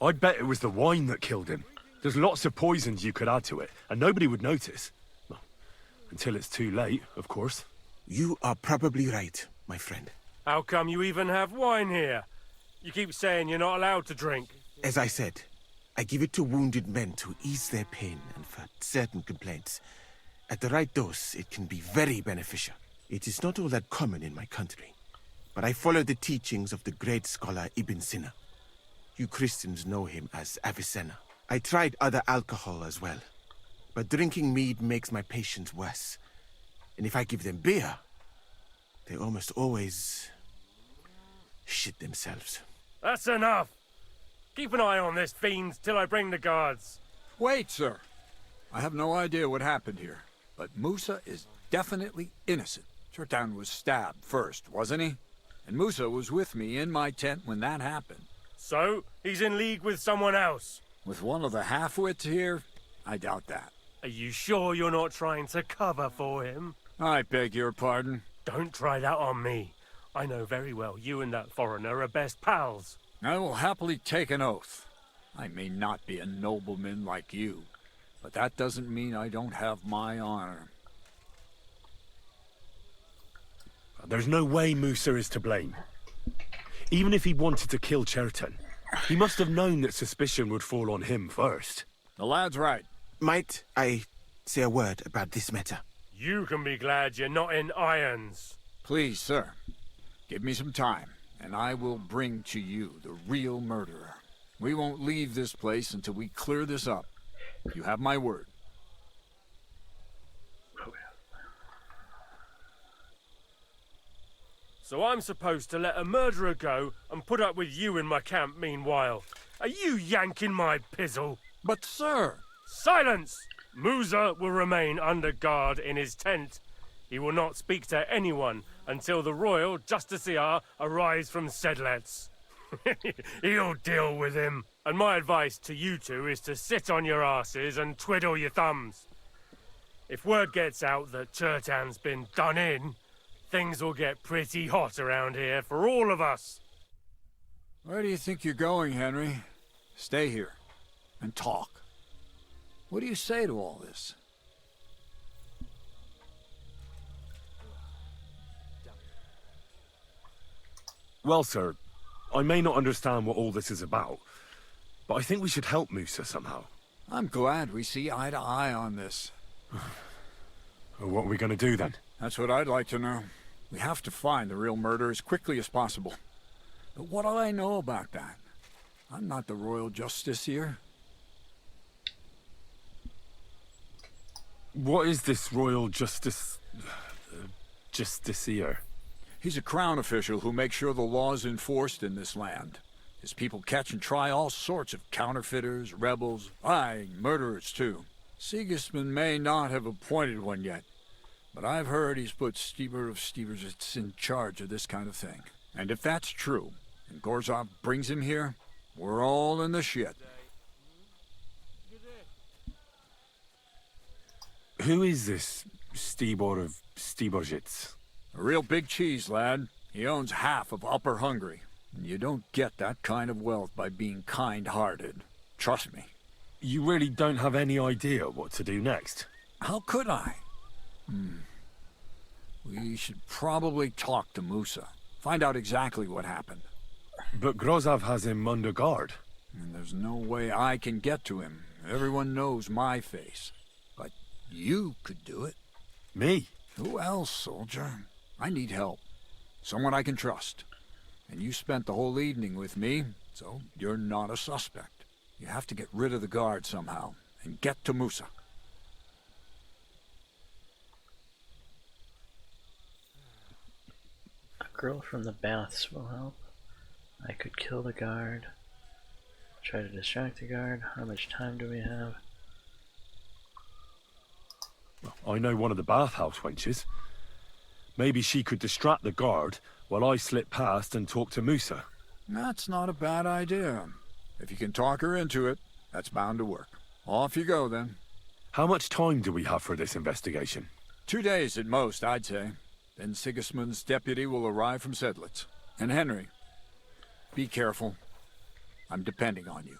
I'd bet it was the wine that killed him. There's lots of poisons you could add to it, and nobody would notice. Well, until it's too late, of course. You are probably right, my friend. How come you even have wine here? You keep saying you're not allowed to drink. As I said, I give it to wounded men to ease their pain and for certain complaints. At the right dose, it can be very beneficial. It is not all that common in my country, but I follow the teachings of the great scholar Ibn Sina. You Christians know him as Avicenna. I tried other alcohol as well, but drinking mead makes my patients worse. And if I give them beer, they almost always shit themselves. That's enough. Keep an eye on this fiend till I bring the guards. Wait, sir. I have no idea what happened here, but Musa is definitely innocent. Chertan was stabbed first, wasn't he? And Musa was with me in my tent when that happened. So, he's in league with someone else. With one of the half-wits here, I doubt that. Are you sure you're not trying to cover for him? I beg your pardon. Don't try that on me. I know very well you and that foreigner are best pals. I will happily take an oath. I may not be a nobleman like you, but that doesn't mean I don't have my honor. There's no way Musa is to blame. Even if he wanted to kill Cherton, he must have known that suspicion would fall on him first. The lad's right. Might I say a word about this matter? You can be glad you're not in irons. Please, sir, give me some time, and I will bring to you the real murderer. We won't leave this place until we clear this up. You have my word. So I'm supposed to let a murderer go and put up with you in my camp meanwhile. Are you yanking my pizzle? But, sir... Silence! Musa will remain under guard in his tent. He will not speak to anyone until the royal justiciar arrives from Sedlets. He'll deal with him. And my advice to you two is to sit on your asses and twiddle your thumbs. If word gets out that Chertan's been done in, things will get pretty hot around here for all of us. Where do you think you're going, Henry? Stay here and talk. What do you say to all this? Well, sir, I may not understand what all this is about, but I think we should help Musa somehow. I'm glad we see eye to eye on this. What are we going to do then? That's what I'd like to know. We have to find the real murderer as quickly as possible. But what do I know about that? I'm not the royal justiciar. What is this royal justiciar? He's a crown official who makes sure the law's enforced in this land. His people catch and try all sorts of counterfeiters, rebels, aye, murderers too. Sigismund may not have appointed one yet, but I've heard he's put Steber of Steversitz in charge of this kind of thing. And if that's true, and Gorzov brings him here, we're all in the shit. Who is this Stibor of Stebersitz? A real big cheese, lad. He owns half of Upper Hungary. And you don't get that kind of wealth by being kind-hearted. Trust me. You really don't have any idea what to do next? How could I? We should probably talk to Musa. Find out exactly what happened. But Grozov has him under guard. And there's no way I can get to him. Everyone knows my face. But you could do it. Me? Who else, soldier? I need help. Someone I can trust. And you spent the whole evening with me, so you're not a suspect. You have to get rid of the guard somehow, and get to Musa. A girl from the baths will help. I could kill the guard. Try to distract the guard. How much time do we have? I know one of the bathhouse wenches. Maybe she could distract the guard while I slip past and talk to Musa. That's not a bad idea. If you can talk her into it, that's bound to work. Off you go, then. How much time do we have for this investigation? 2 days at most, I'd say. Then Sigismund's deputy will arrive from Sedlitz. And Henry, be careful. I'm depending on you.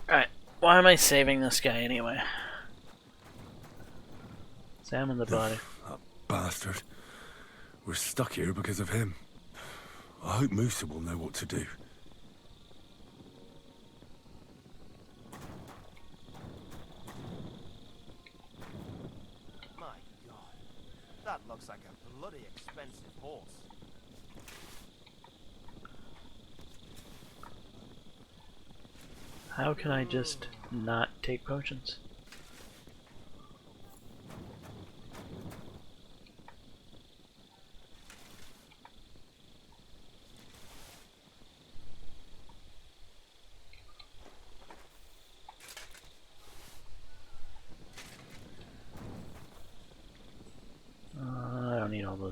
Alright, why am I saving this guy anyway? Examine the body. That bastard. We're stuck here because of him. I hope Musa will know what to do. My God, that looks like a bloody expensive horse. How can I just not take potions?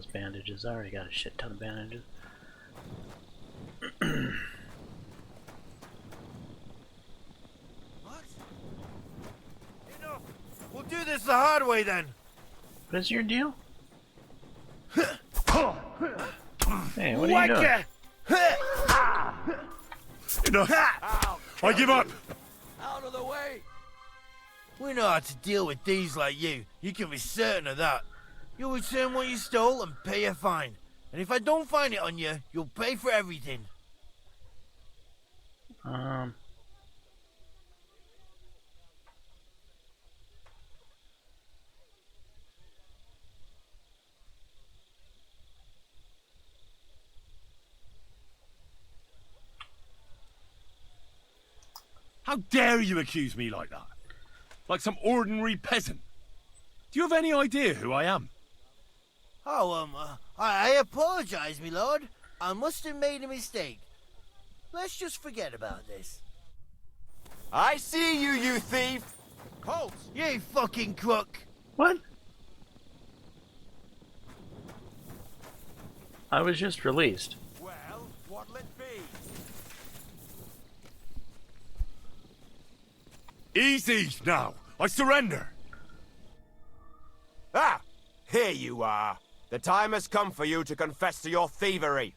those bandages. I already got a shit ton of bandages. What? Enough! We'll do this the hard way then. What is your deal? Hey, what are you doing? Enough! I give up! Out of the way! We know how to deal with thieves like you. You can be certain of that. You'll return what you stole and pay a fine. And if I don't find it on you, you'll pay for everything. How dare you accuse me like that? Like some ordinary peasant? Do you have any idea who I am? Oh, I apologize, my lord. I must have made a mistake. Let's just forget about this. I see you, you thief! Halt! You fucking crook! What? I was just released. Well, what'll it be? Easy now! I surrender! Ah! Here you are. The time has come for you to confess to your thievery.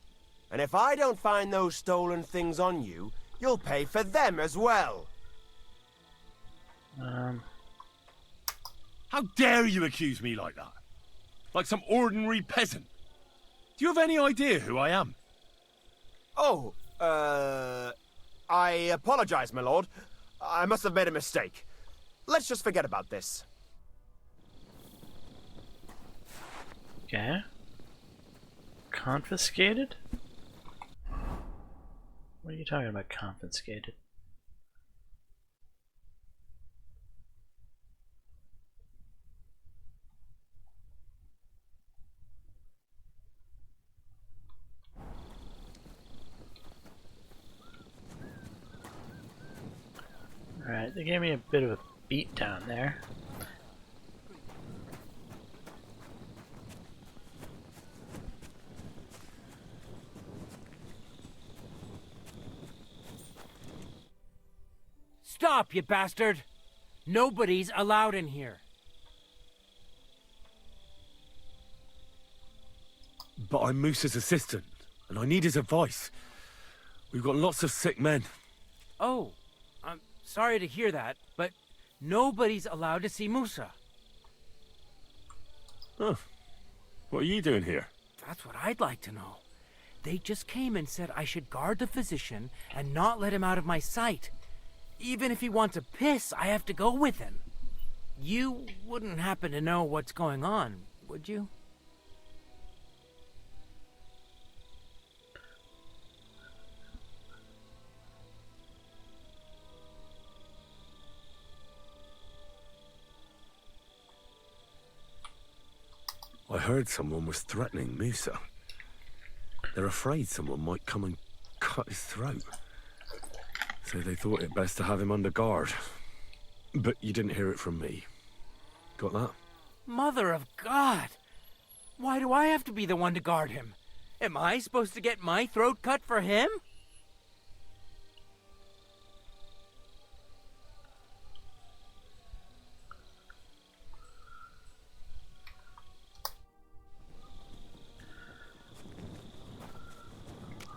And if I don't find those stolen things on you, you'll pay for them as well. How dare you accuse me like that? Like some ordinary peasant? Do you have any idea who I am? Oh, I apologize, my lord. I must have made a mistake. Let's just forget about this. Okay. Confiscated? What are you talking about, confiscated? Alright, they gave me a bit of a beat down there. Stop, you bastard! Nobody's allowed in here. But I'm Moose's assistant, and I need his advice. We've got lots of sick men. Oh, I'm sorry to hear that, but nobody's allowed to see Musa. Huh. What are you doing here? That's what I'd like to know. They just came and said I should guard the physician and not let him out of my sight. Even if he wants a piss, I have to go with him. You wouldn't happen to know what's going on, would you? I heard someone was threatening Musa. They're afraid someone might come and cut his throat. So they thought it best to have him under guard. But you didn't hear it from me. Got that? Mother of God! Why do I have to be the one to guard him? Am I supposed to get my throat cut for him?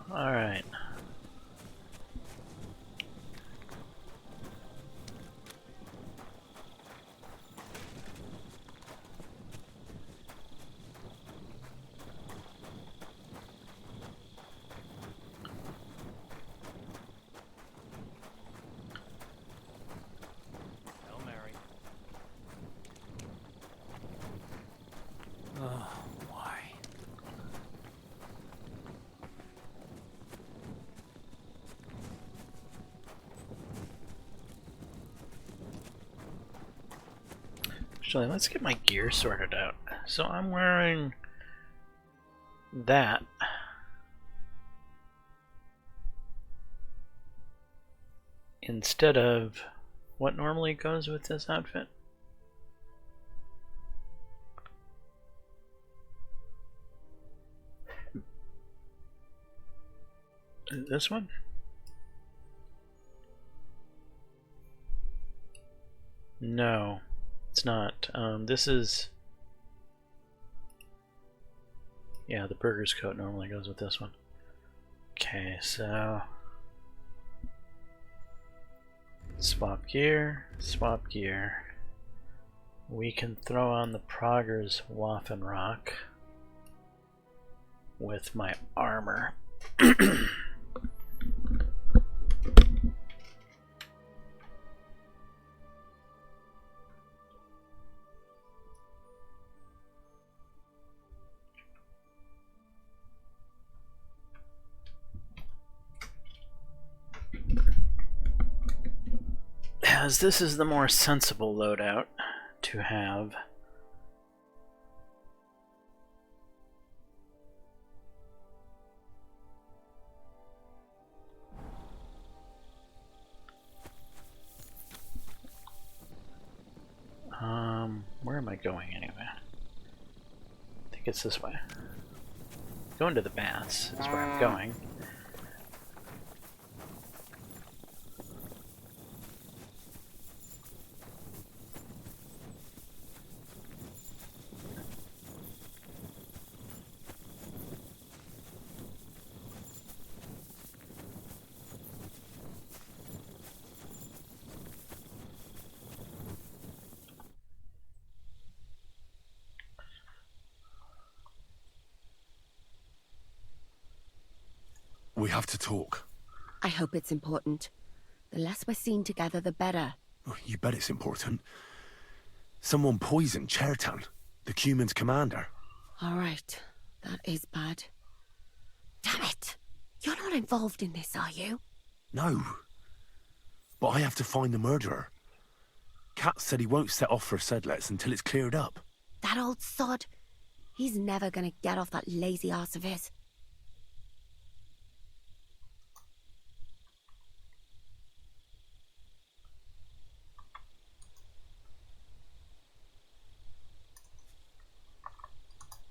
All right. Hail Mary. Oh, why? Actually, let's get my gear sorted out. So I'm wearing that. Instead of what normally goes with this outfit. This one? No, it's not. This is... Yeah, the burger's coat normally goes with this one. Okay, so... Swap gear, swap gear. We can throw on the Progger's Waffenrock with my armor. As this is the more sensible loadout to have. Where am I going anyway? I think it's this way. Going to the baths is where I'm going. We have to talk. I hope it's important. The less we're seen together, the better. Oh, you bet it's important. Someone poisoned Chertown, the Cuman's commander. All right. That is bad. Damn it! You're not involved in this, are you? No. But I have to find the murderer. Kat said he won't set off for Sedlets until it's cleared up. That old sod. He's never gonna get off that lazy arse of his.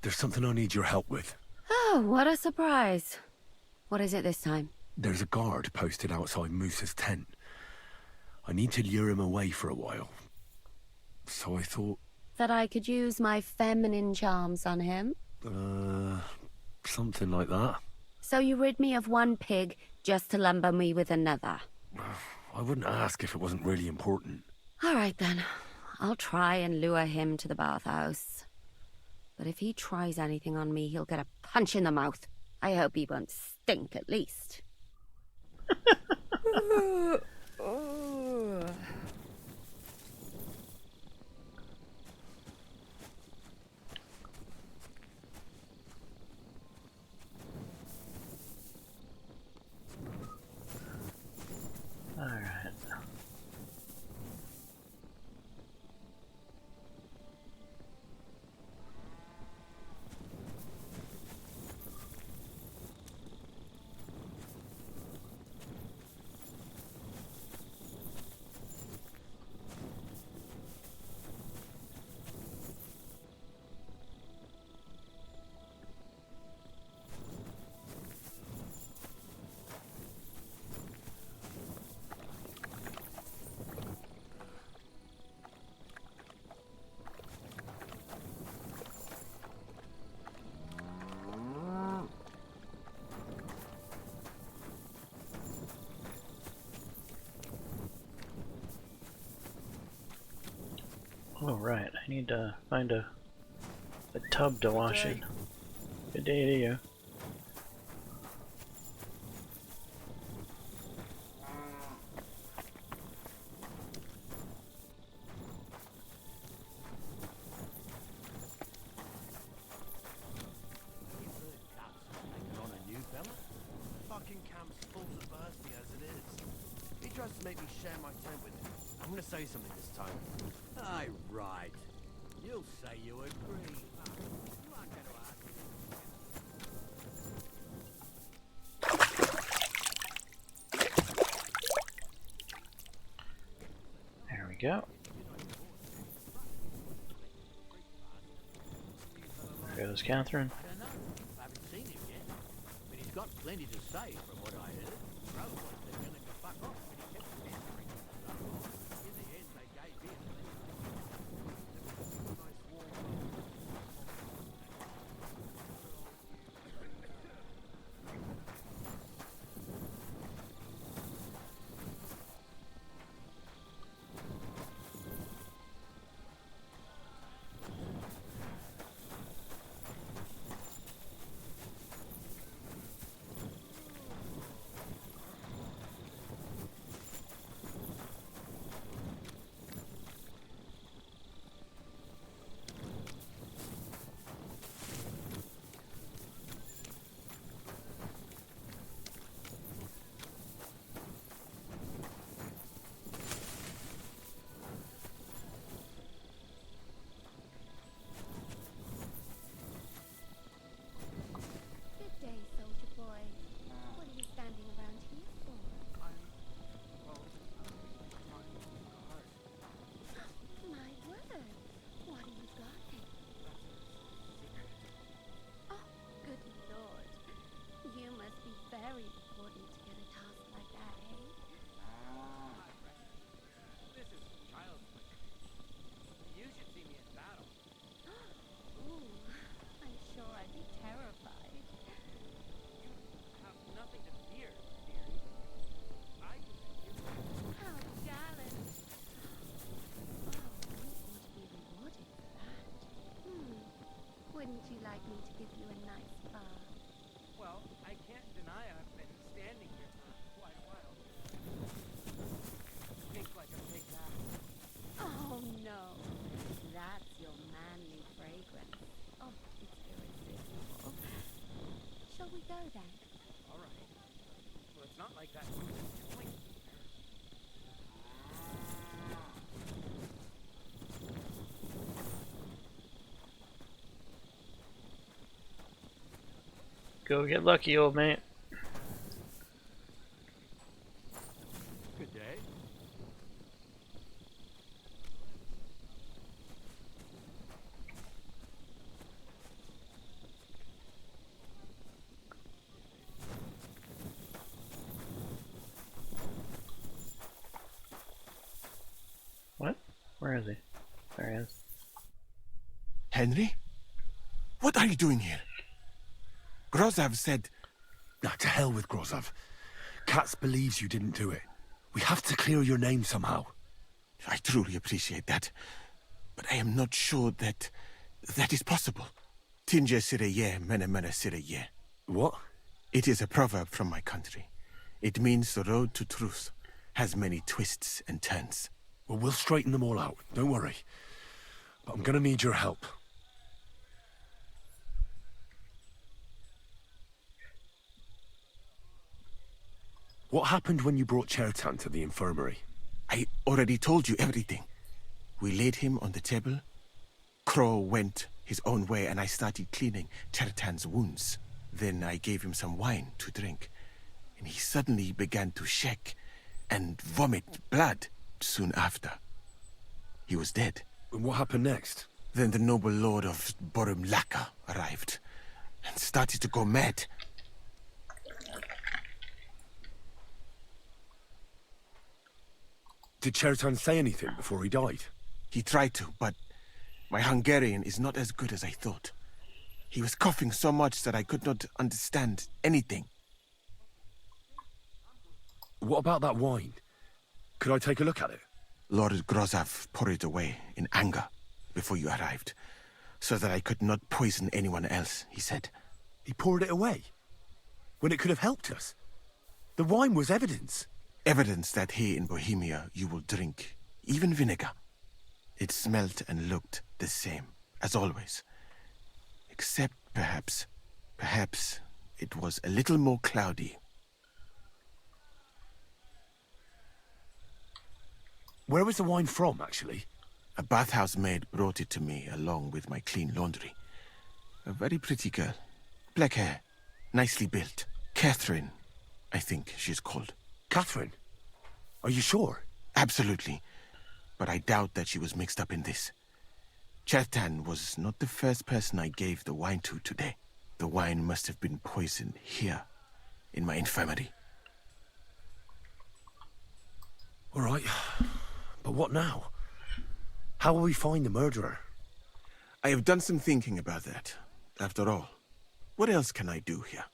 There's something I need your help with. Oh, what a surprise. What is it this time? There's a guard posted outside Moose's tent. I need to lure him away for a while. So I thought... That I could use my feminine charms on him? Something like that. So you rid me of one pig just to lumber me with another? I wouldn't ask if it wasn't really important. All right then. I'll try and lure him to the bathhouse. But if he tries anything on me, he'll get a punch in the mouth. I hope he won't stink, at least. Alright. Oh, right. I need to find a tub to wash in. Good day to you. Fucking camp's full to bursting as it is. He tries to make me share my tent with him. I'm gonna say something this time. Aye, right. You'll say you agree. You aren't going to argue. There we go. There goes Catherine. I haven't seen him yet, but he's got plenty to say from what I heard. Crow was they're gonna go fuck off, but he kept pestering them. So, in the end, they gave in. Nice warm Good day, soldier boy. What are you standing around here for? My word. What are you guarding? Oh, good lord. You must be very important to get a task like that, eh? This is child's play. You should see me in battle. Ooh, I'm sure I'd be terrified. You have nothing to fear, dearie. I was here. How gallant. Oh, you ought to be rewarded for that. Wouldn't you like me to give you a nice bath? Well, I can't deny I've been standing here for quite a while. Pink like a pig's ass. Oh no, that's your manly fragrance. Oh, it's irresistible. Shall we go then? All right. Well, it's not like that move's point. Go get lucky, old mate. Good day. What? Where is he? There he is. Henry? What are you doing here? Grozav said... Nah, to hell with Grozov. Katz believes you didn't do it. We have to clear your name somehow. I truly appreciate that. But I am not sure that is possible. Tinja sireye, mene mene sireye. What? It is a proverb from my country. It means the road to truth has many twists and turns. Well, we'll straighten them all out. Don't worry. But I'm gonna need your help. What happened when you brought Chertan to the infirmary? I already told you everything. We laid him on the table. Crow went his own way and I started cleaning Chertan's wounds. Then I gave him some wine to drink. And he suddenly began to shake and vomit blood soon after. He was dead. And what happened next? Then the noble lord of Borum Laka arrived and started to go mad. Did Chertan say anything before he died? He tried to, but my Hungarian is not as good as I thought. He was coughing so much that I could not understand anything. What about that wine? Could I take a look at it? Lord Grozav poured it away in anger before you arrived, so that I could not poison anyone else, he said. He poured it away? When it could have helped us? The wine was evidence. Evidence that here in Bohemia you will drink even vinegar. It smelt and looked the same, as always. Except perhaps it was a little more cloudy. Where was the wine from, actually? A bathhouse maid brought it to me along with my clean laundry. A very pretty girl. Black hair, nicely built. Catherine, I think she's called. Catherine? Are you sure? Absolutely. But I doubt that she was mixed up in this. Chertan was not the first person I gave the wine to today. The wine must have been poisoned here in my infirmary. All right, but what now? How will we find the murderer? I have done some thinking about that. After all, what else can I do here?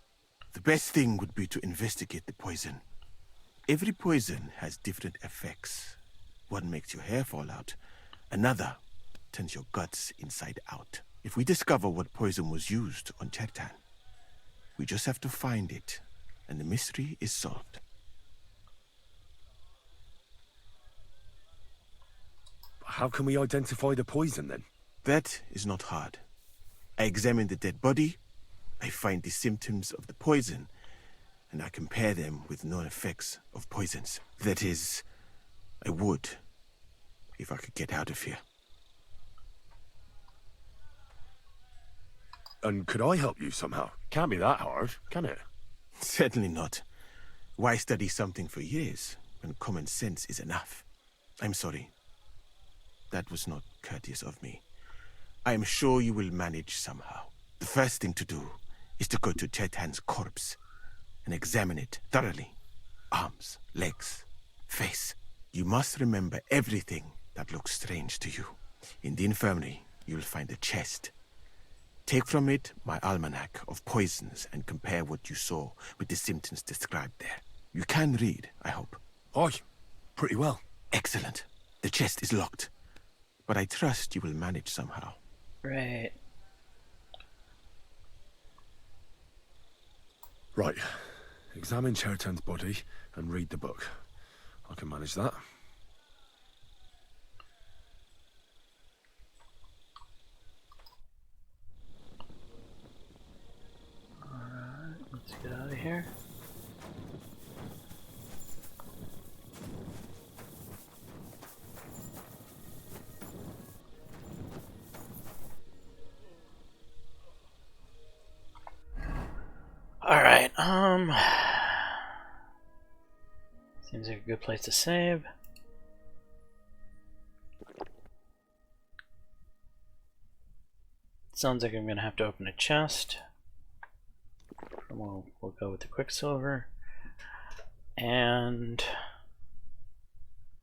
The best thing would be to investigate the poison. Every poison has different effects. One makes your hair fall out. Another turns your guts inside out. If we discover what poison was used on Chertan, we just have to find it, and the mystery is solved. How can we identify the poison, then? That is not hard. I examine the dead body, I find the symptoms of the poison, and I compare them with known effects of poisons. That is, I would, if I could get out of here. And could I help you somehow? Can't be that hard, can it? Certainly not. Why study something for years when common sense is enough? I'm sorry. That was not courteous of me. I am sure you will manage somehow. The first thing to do is to go to Chertan's corpse and examine it thoroughly. Arms, legs, face. You must remember everything that looks strange to you. In the infirmary, you will find a chest. Take from it my almanac of poisons and compare what you saw with the symptoms described there. You can read, I hope. Aye, pretty well. Excellent. The chest is locked, but I trust you will manage somehow. Right. Right. Examine Chertan's body and read the book. I can manage that. Alright, let's get out of here. Alright, seems like a good place to save. Sounds like I'm gonna have to open a chest. We'll go with the Quicksilver. And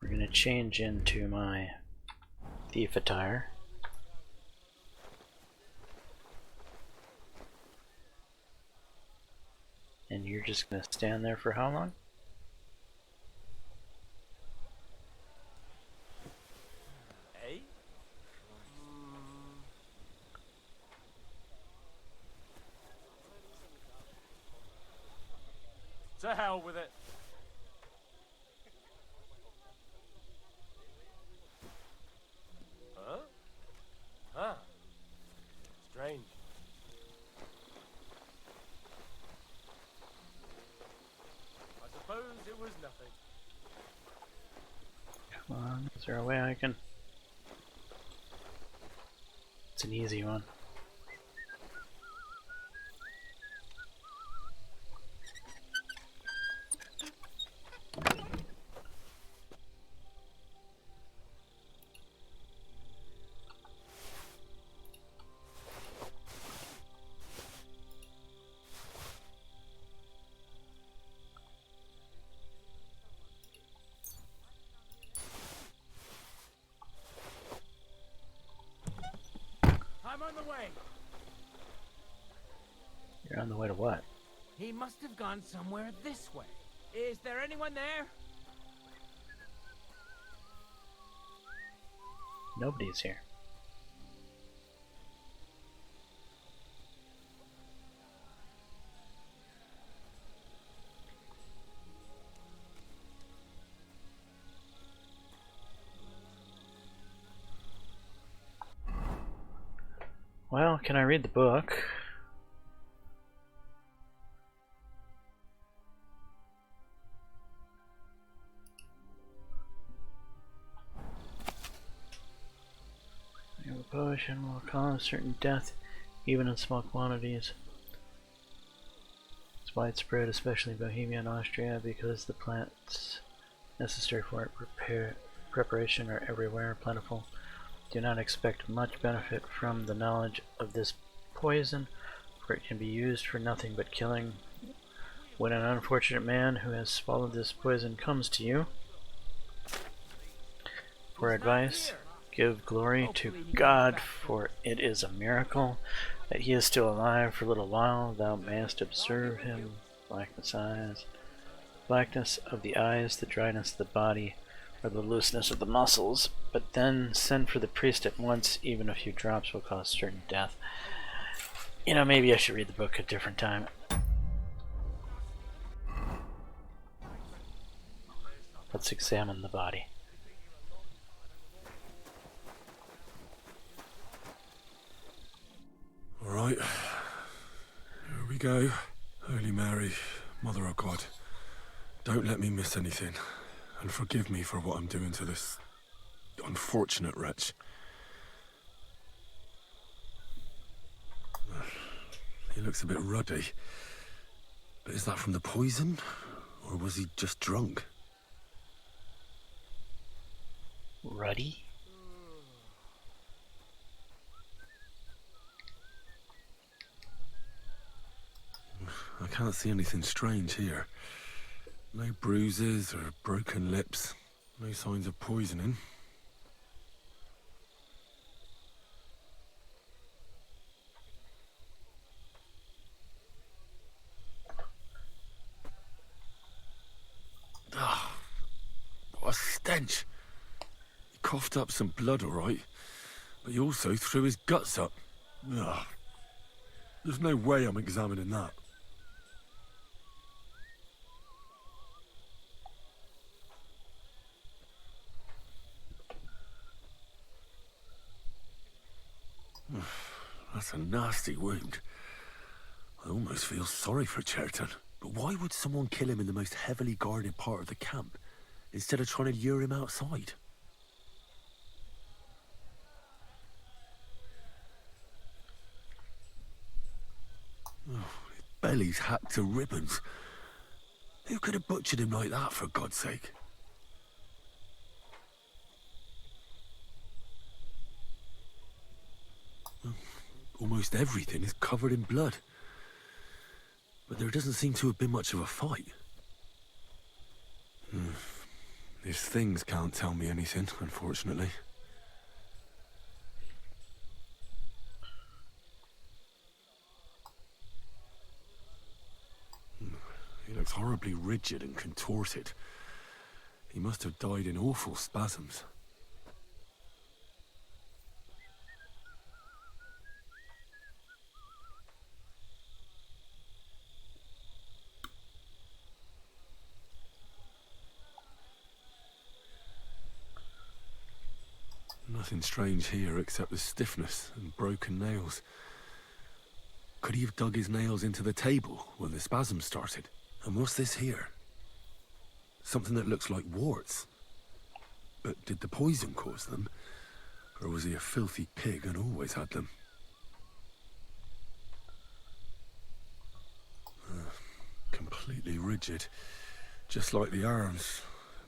we're gonna change into my thief attire. And you're just gonna stand there for how long? Hey? To hell with it. Huh? Huh. Strange. I suppose it was nothing. Come on, is there a way I can? It's an easy one. I'm on the way. You're on the way to what? He must have gone somewhere this way. Is there anyone there? Nobody's here. Well, can I read the book? A potion will cause certain death, even in small quantities. It's widespread, especially in Bohemia and Austria, because the plants necessary for it preparation are everywhere plentiful. Do not expect much benefit from the knowledge of this poison, for it can be used for nothing but killing When an unfortunate man who has swallowed this poison comes to you for advice, give glory to God, for it is a miracle that he is still alive for a little while. Thou mayest observe him, blackness of the eyes, the dryness of the body, or the looseness of the muscles. But then send for the priest at once. Even a few drops will cause certain death. You know, maybe I should read the book at a different time. Let's examine the body. All right, here we go. Holy Mary, Mother of God, don't let me miss anything, and forgive me for what I'm doing to this unfortunate wretch. He looks a bit ruddy, but is that from the poison, or was he just drunk? Ruddy? I can't see anything strange here. No bruises or broken lips. No signs of poisoning. Ah, what a stench. He coughed up some blood, all right, but he also threw his guts up. Ugh. There's no way I'm examining that. That's a nasty wound. I almost feel sorry for Cherton. But why would someone kill him in the most heavily guarded part of the camp, instead of trying to lure him outside? Oh, his belly's hacked to ribbons. Who could have butchered him like that, for God's sake? Almost everything is covered in blood. But there doesn't seem to have been much of a fight. These things can't tell me anything, unfortunately. He looks horribly rigid and contorted. He must have died in awful spasms. Nothing strange here except the stiffness and broken nails. Could he have dug his nails into the table when the spasm started? And what's this here? Something that looks like warts. But did the poison cause them? Or was he a filthy pig and always had them? Completely rigid. Just like the arms.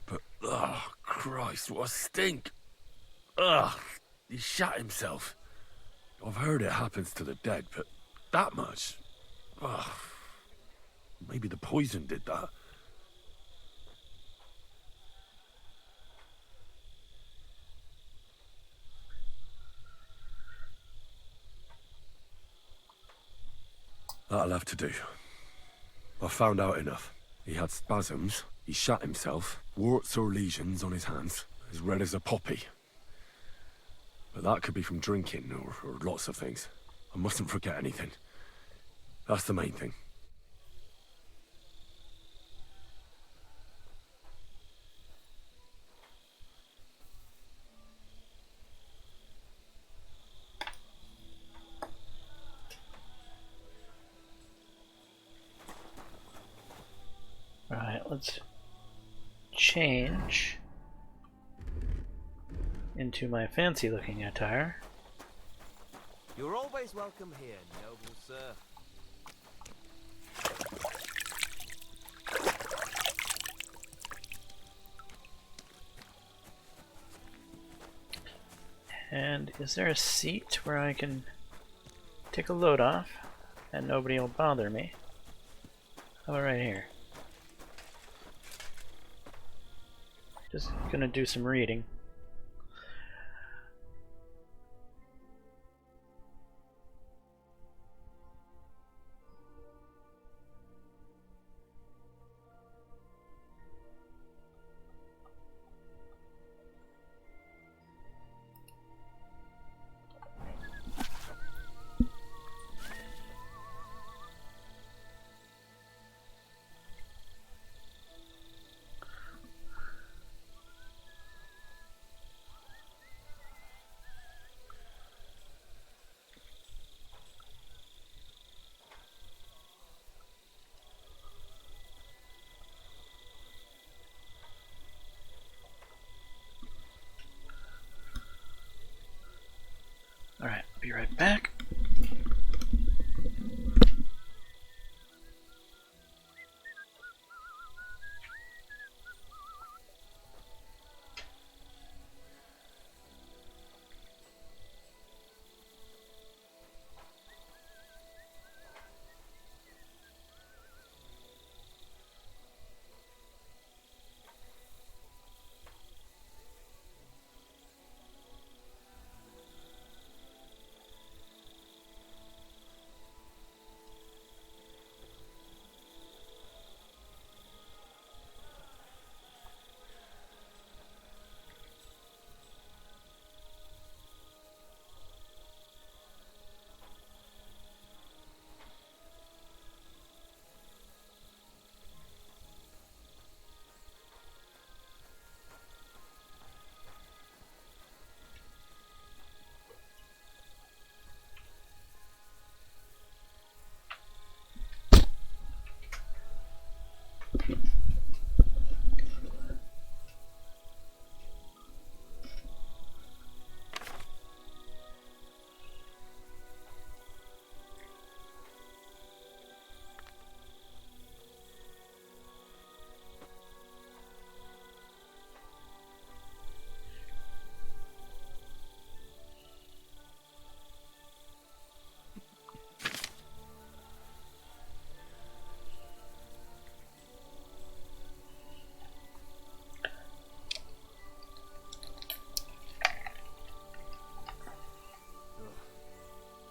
But, oh, Christ, what a stink! Ugh, he shot himself. I've heard it happens to the dead, but that much? Ugh. Maybe the poison did that. That'll have to do. I've found out enough. He had spasms, he shot himself, warts or lesions on his hands, as red as a poppy. But that could be from drinking, or lots of things. I mustn't forget anything. That's the main thing. Alright, let's change into my fancy looking attire. You're always welcome here, noble sir. And is there a seat where I can take a load off and nobody will bother me? How about right here? Just gonna do some reading. Alright, I'll be right back.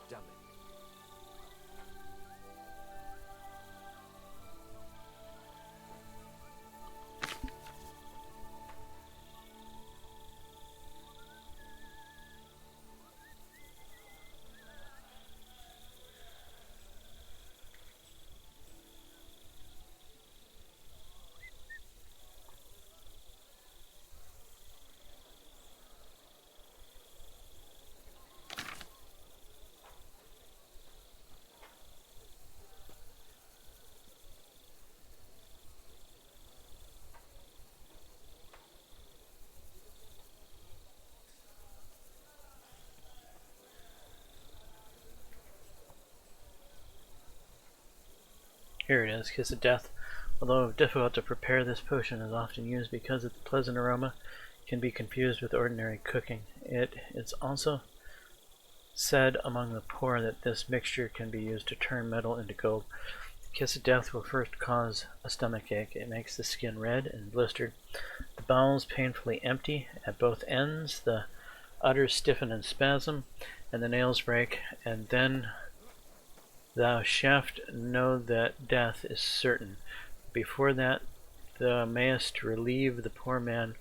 Damn it. Here it is, Kiss of Death. Although difficult to prepare, this potion is often used because its pleasant aroma can be confused with ordinary cooking. It's also said among the poor that this mixture can be used to turn metal into gold. Kiss of Death will first cause a stomach ache. It makes the skin red and blistered, the bowels painfully empty at both ends, the udders stiffen and spasm, and the nails break, and then thou shalt know that death is certain. Before that, thou mayest relieve the poor man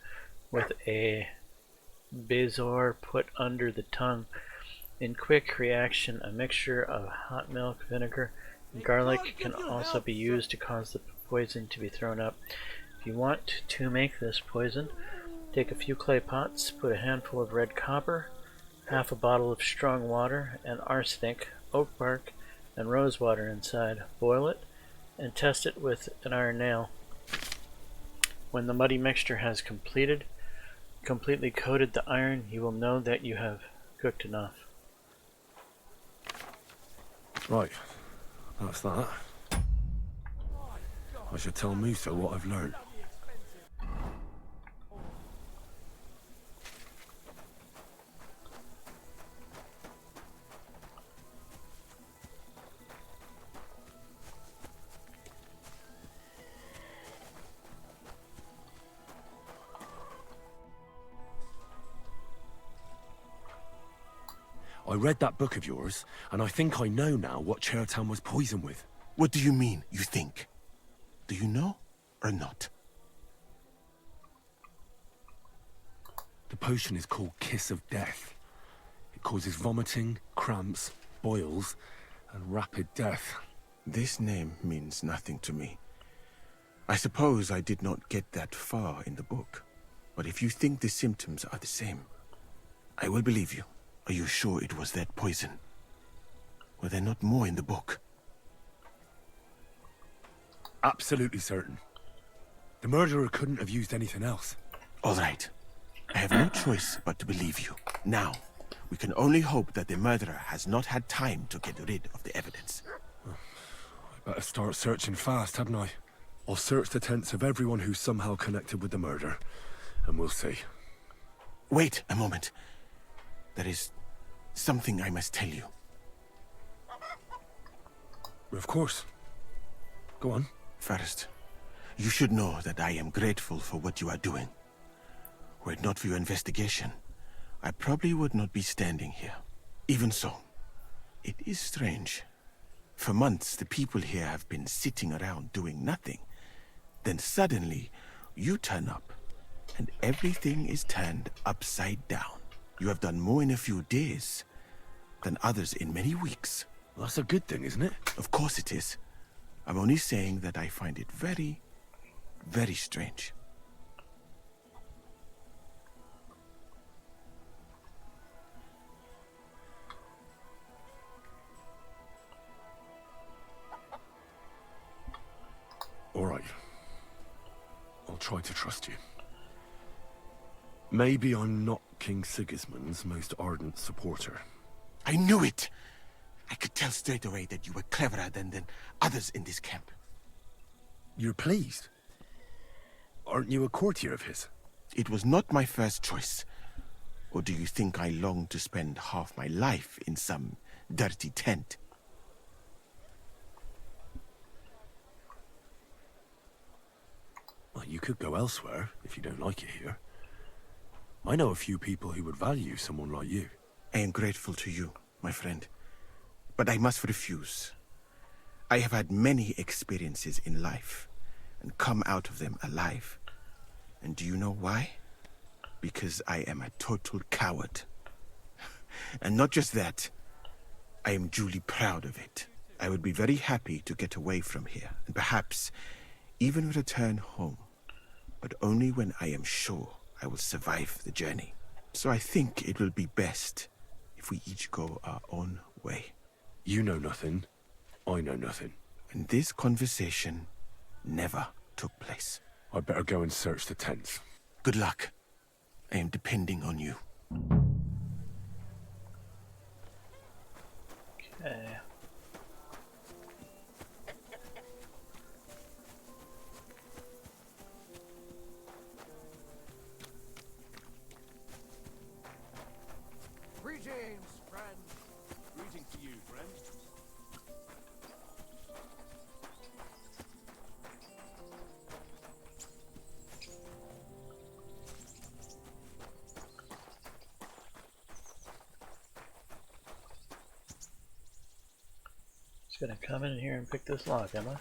with a bezoar put under the tongue. In quick reaction, a mixture of hot milk, vinegar, and garlic can also be used to cause the poison to be thrown up. If you want to make this poison, take a few clay pots, put a handful of red copper, half a bottle of strong water, and arsenic, oak bark, and rose water inside. Boil it and test it with an iron nail. When the muddy mixture has completely coated the iron, you will know that you have cooked enough. Right, that's that. I should tell Musa what I've learned. I read that book of yours, and I think I know now what Chertown was poisoned with. What do you mean, you think? Do you know or not? The potion is called Kiss of Death. It causes vomiting, cramps, boils, and rapid death. This name means nothing to me. I suppose I did not get that far in the book. But if you think the symptoms are the same, I will believe you. Are you sure it was that poison? Were there not more in the book? Absolutely certain. The murderer couldn't have used anything else. All right. I have no choice but to believe you. Now, we can only hope that the murderer has not had time to get rid of the evidence. I better start searching fast, hadn't I? I'll search the tents of everyone who's somehow connected with the murder, and we'll see. Wait a moment. There is something I must tell you. Of course. Go on. First, you should know that I am grateful for what you are doing. Were it not for your investigation, I probably would not be standing here. Even so, it is strange. For months, the people here have been sitting around doing nothing. Then suddenly, you turn up, and everything is turned upside down. You have done more in a few days than others in many weeks. Well, that's a good thing, isn't it? Of course it is. I'm only saying that I find it very, very strange. All right. I'll try to trust you. Maybe I'm not King Sigismund's most ardent supporter. I knew it! I could tell straight away that you were cleverer than others in this camp. You're pleased? Aren't you a courtier of his? It was not my first choice. Or do you think I long to spend half my life in some dirty tent? Well, you could go elsewhere if you don't like it here. I know a few people who would value someone like you. I am grateful to you, my friend. But I must refuse. I have had many experiences in life and come out of them alive. And do you know why? Because I am a total coward. And not just that, I am duly proud of it. I would be very happy to get away from here and perhaps even return home, but only when I am sure I will survive the journey. So I think it will be best if we each go our own way. You know nothing. I know nothing. And this conversation never took place. I'd better go and search the tents. Good luck. I am depending on you. Okay. Greetings, friend. Greetings to you, friend. Just gonna come in here and pick this lock, am I?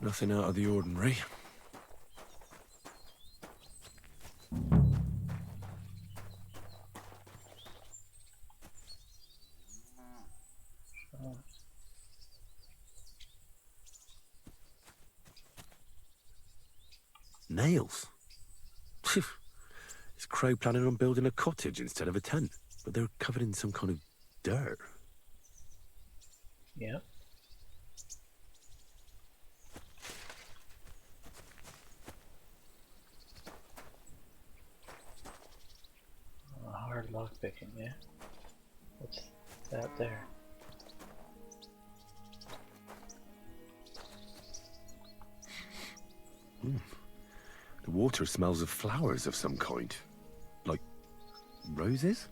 Nothing out of the ordinary. Nails? Is Crow planning on building a cottage instead of a tent? But they're covered in some kind of dirt. Yep. Hard lock picking, yeah. What's that there? The water smells of flowers of some kind. Roses?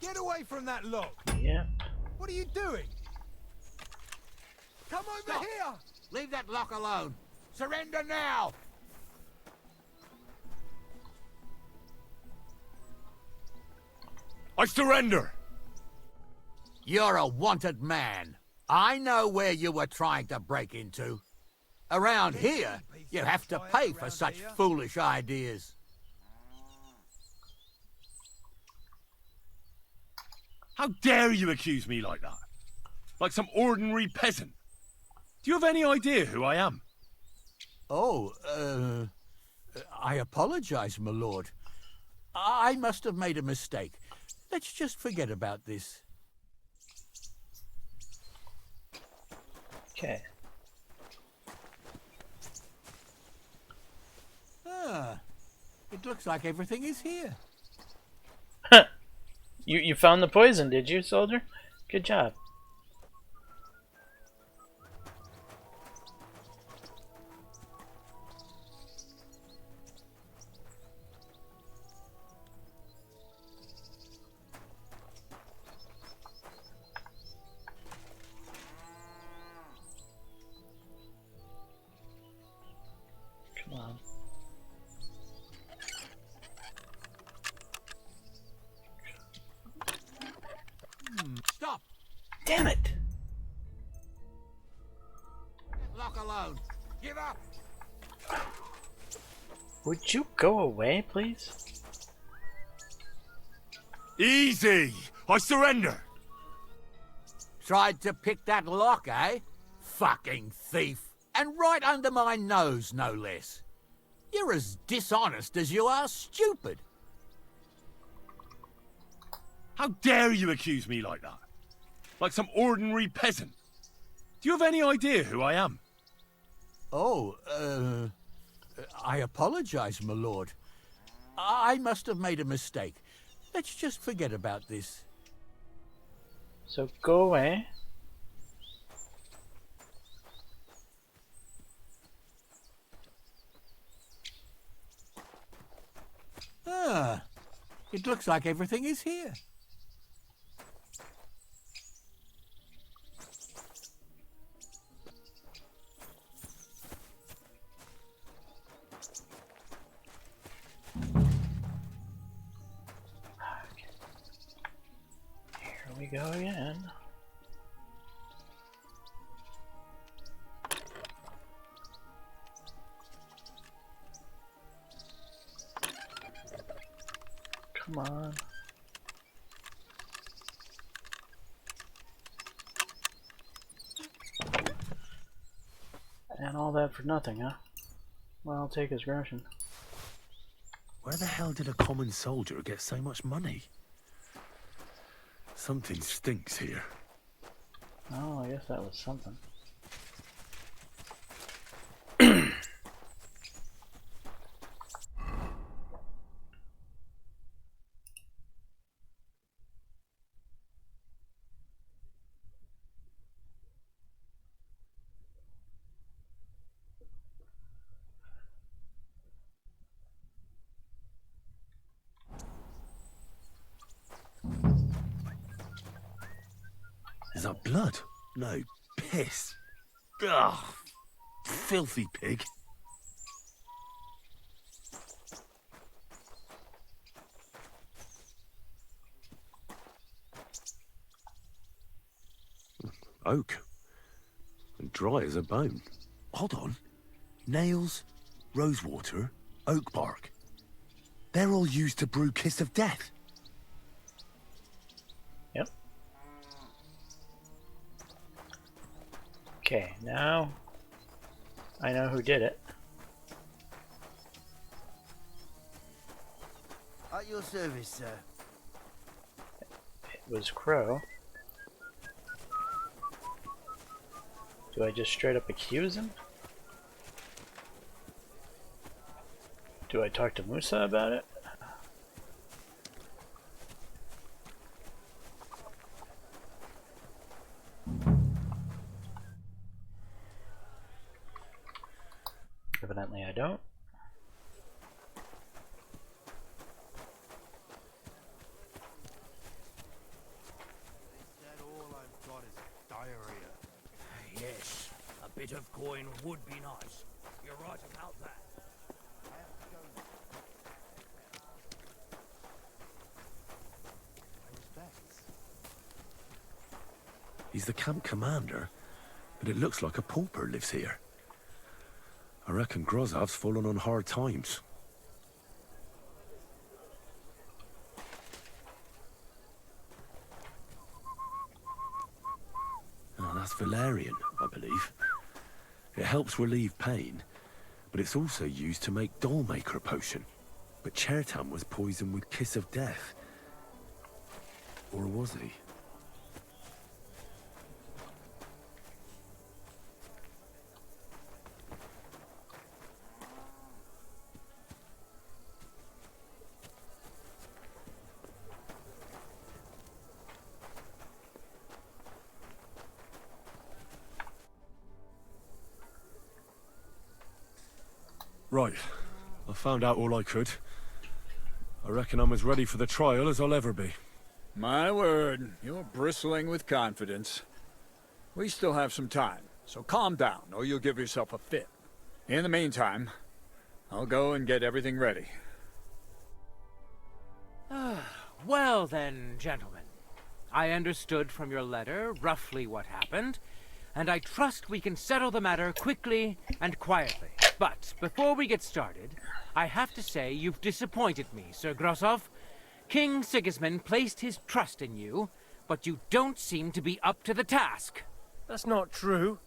Get away from that lock! Yep. What are you doing? Come over Stop. here! Leave that lock alone. Surrender now. I surrender! You're a wanted man. I know where you were trying to break into. Around here, you have to pay for such foolish ideas. How dare you accuse me like that? Like some ordinary peasant? Do you have any idea who I am? Oh, I apologize, my lord. I must have made a mistake. Let's just forget about this. Okay. Ah, it looks like everything is here. You found the poison, did you, soldier? Good job. Come on. Stop! Damn it! Lock alone. Give up! Would you go away, please? Easy! I surrender! Tried to pick that lock, eh? Fucking thief. And right under my nose, no less. You're as dishonest as you are stupid. How dare you accuse me like that? Like some ordinary peasant? Do you have any idea who I am? Oh, I apologize, my lord. I must have made a mistake. Let's just forget about this. So go away. Ah, it looks like everything is here. Here we go again. Come on. And all that for nothing, huh? Well, I'll take his groschen. Where the hell did a common soldier get so much money? Something stinks here. Oh, I guess that was something. Is that blood? No, piss. Ugh, filthy pig. Oak. And dry as a bone. Hold on. Nails, rosewater, oak bark. They're all used to brew Kiss of Death. Yep. Okay, now I know who did it. At your service, sir. It was Crow. Do I just straight up accuse him? Do I talk to Musa about it? Evidently I don't. Yes, a bit of coin would be nice. You're right about that. He's the camp commander, but it looks like a pauper lives here. I reckon Grozov's fallen on hard times. Oh, that's valerian, I believe. It helps relieve pain, but it's also used to make dollmaker potion. But Chertan was poisoned with Kiss of Death. Or was he? Right. I found out all I could. I reckon I'm as ready for the trial as I'll ever be. My word, you're bristling with confidence. We still have some time, so calm down, or you'll give yourself a fit. In the meantime, I'll go and get everything ready. Well then, gentlemen. I understood from your letter roughly what happened, and I trust we can settle the matter quickly and quietly. But before we get started, I have to say you've disappointed me, Sir Grosov. King Sigismund placed his trust in you, but you don't seem to be up to the task. That's not true.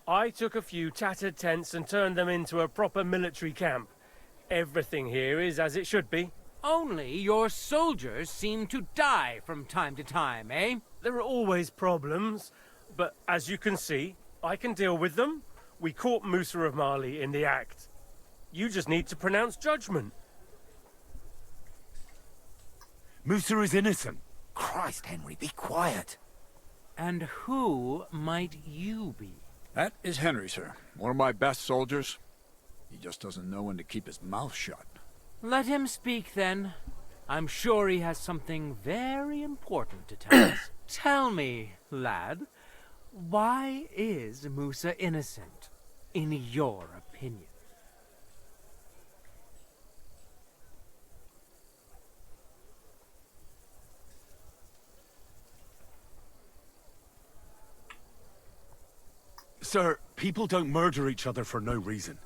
I took a few tattered tents and turned them into a proper military camp. Everything here is as it should be. Only your soldiers seem to die from time to time, eh? There are always problems, but as you can see, I can deal with them. We caught Musa of Mali in the act. You just need to pronounce judgment. Musa is innocent. Christ, Henry, be quiet. And who might you be? That is Henry, sir. One of my best soldiers. He just doesn't know when to keep his mouth shut. Let him speak, then. I'm sure he has something very important to tell us. Tell me, lad, why is Musa innocent, in your opinion? Sir, people don't murder each other for no reason.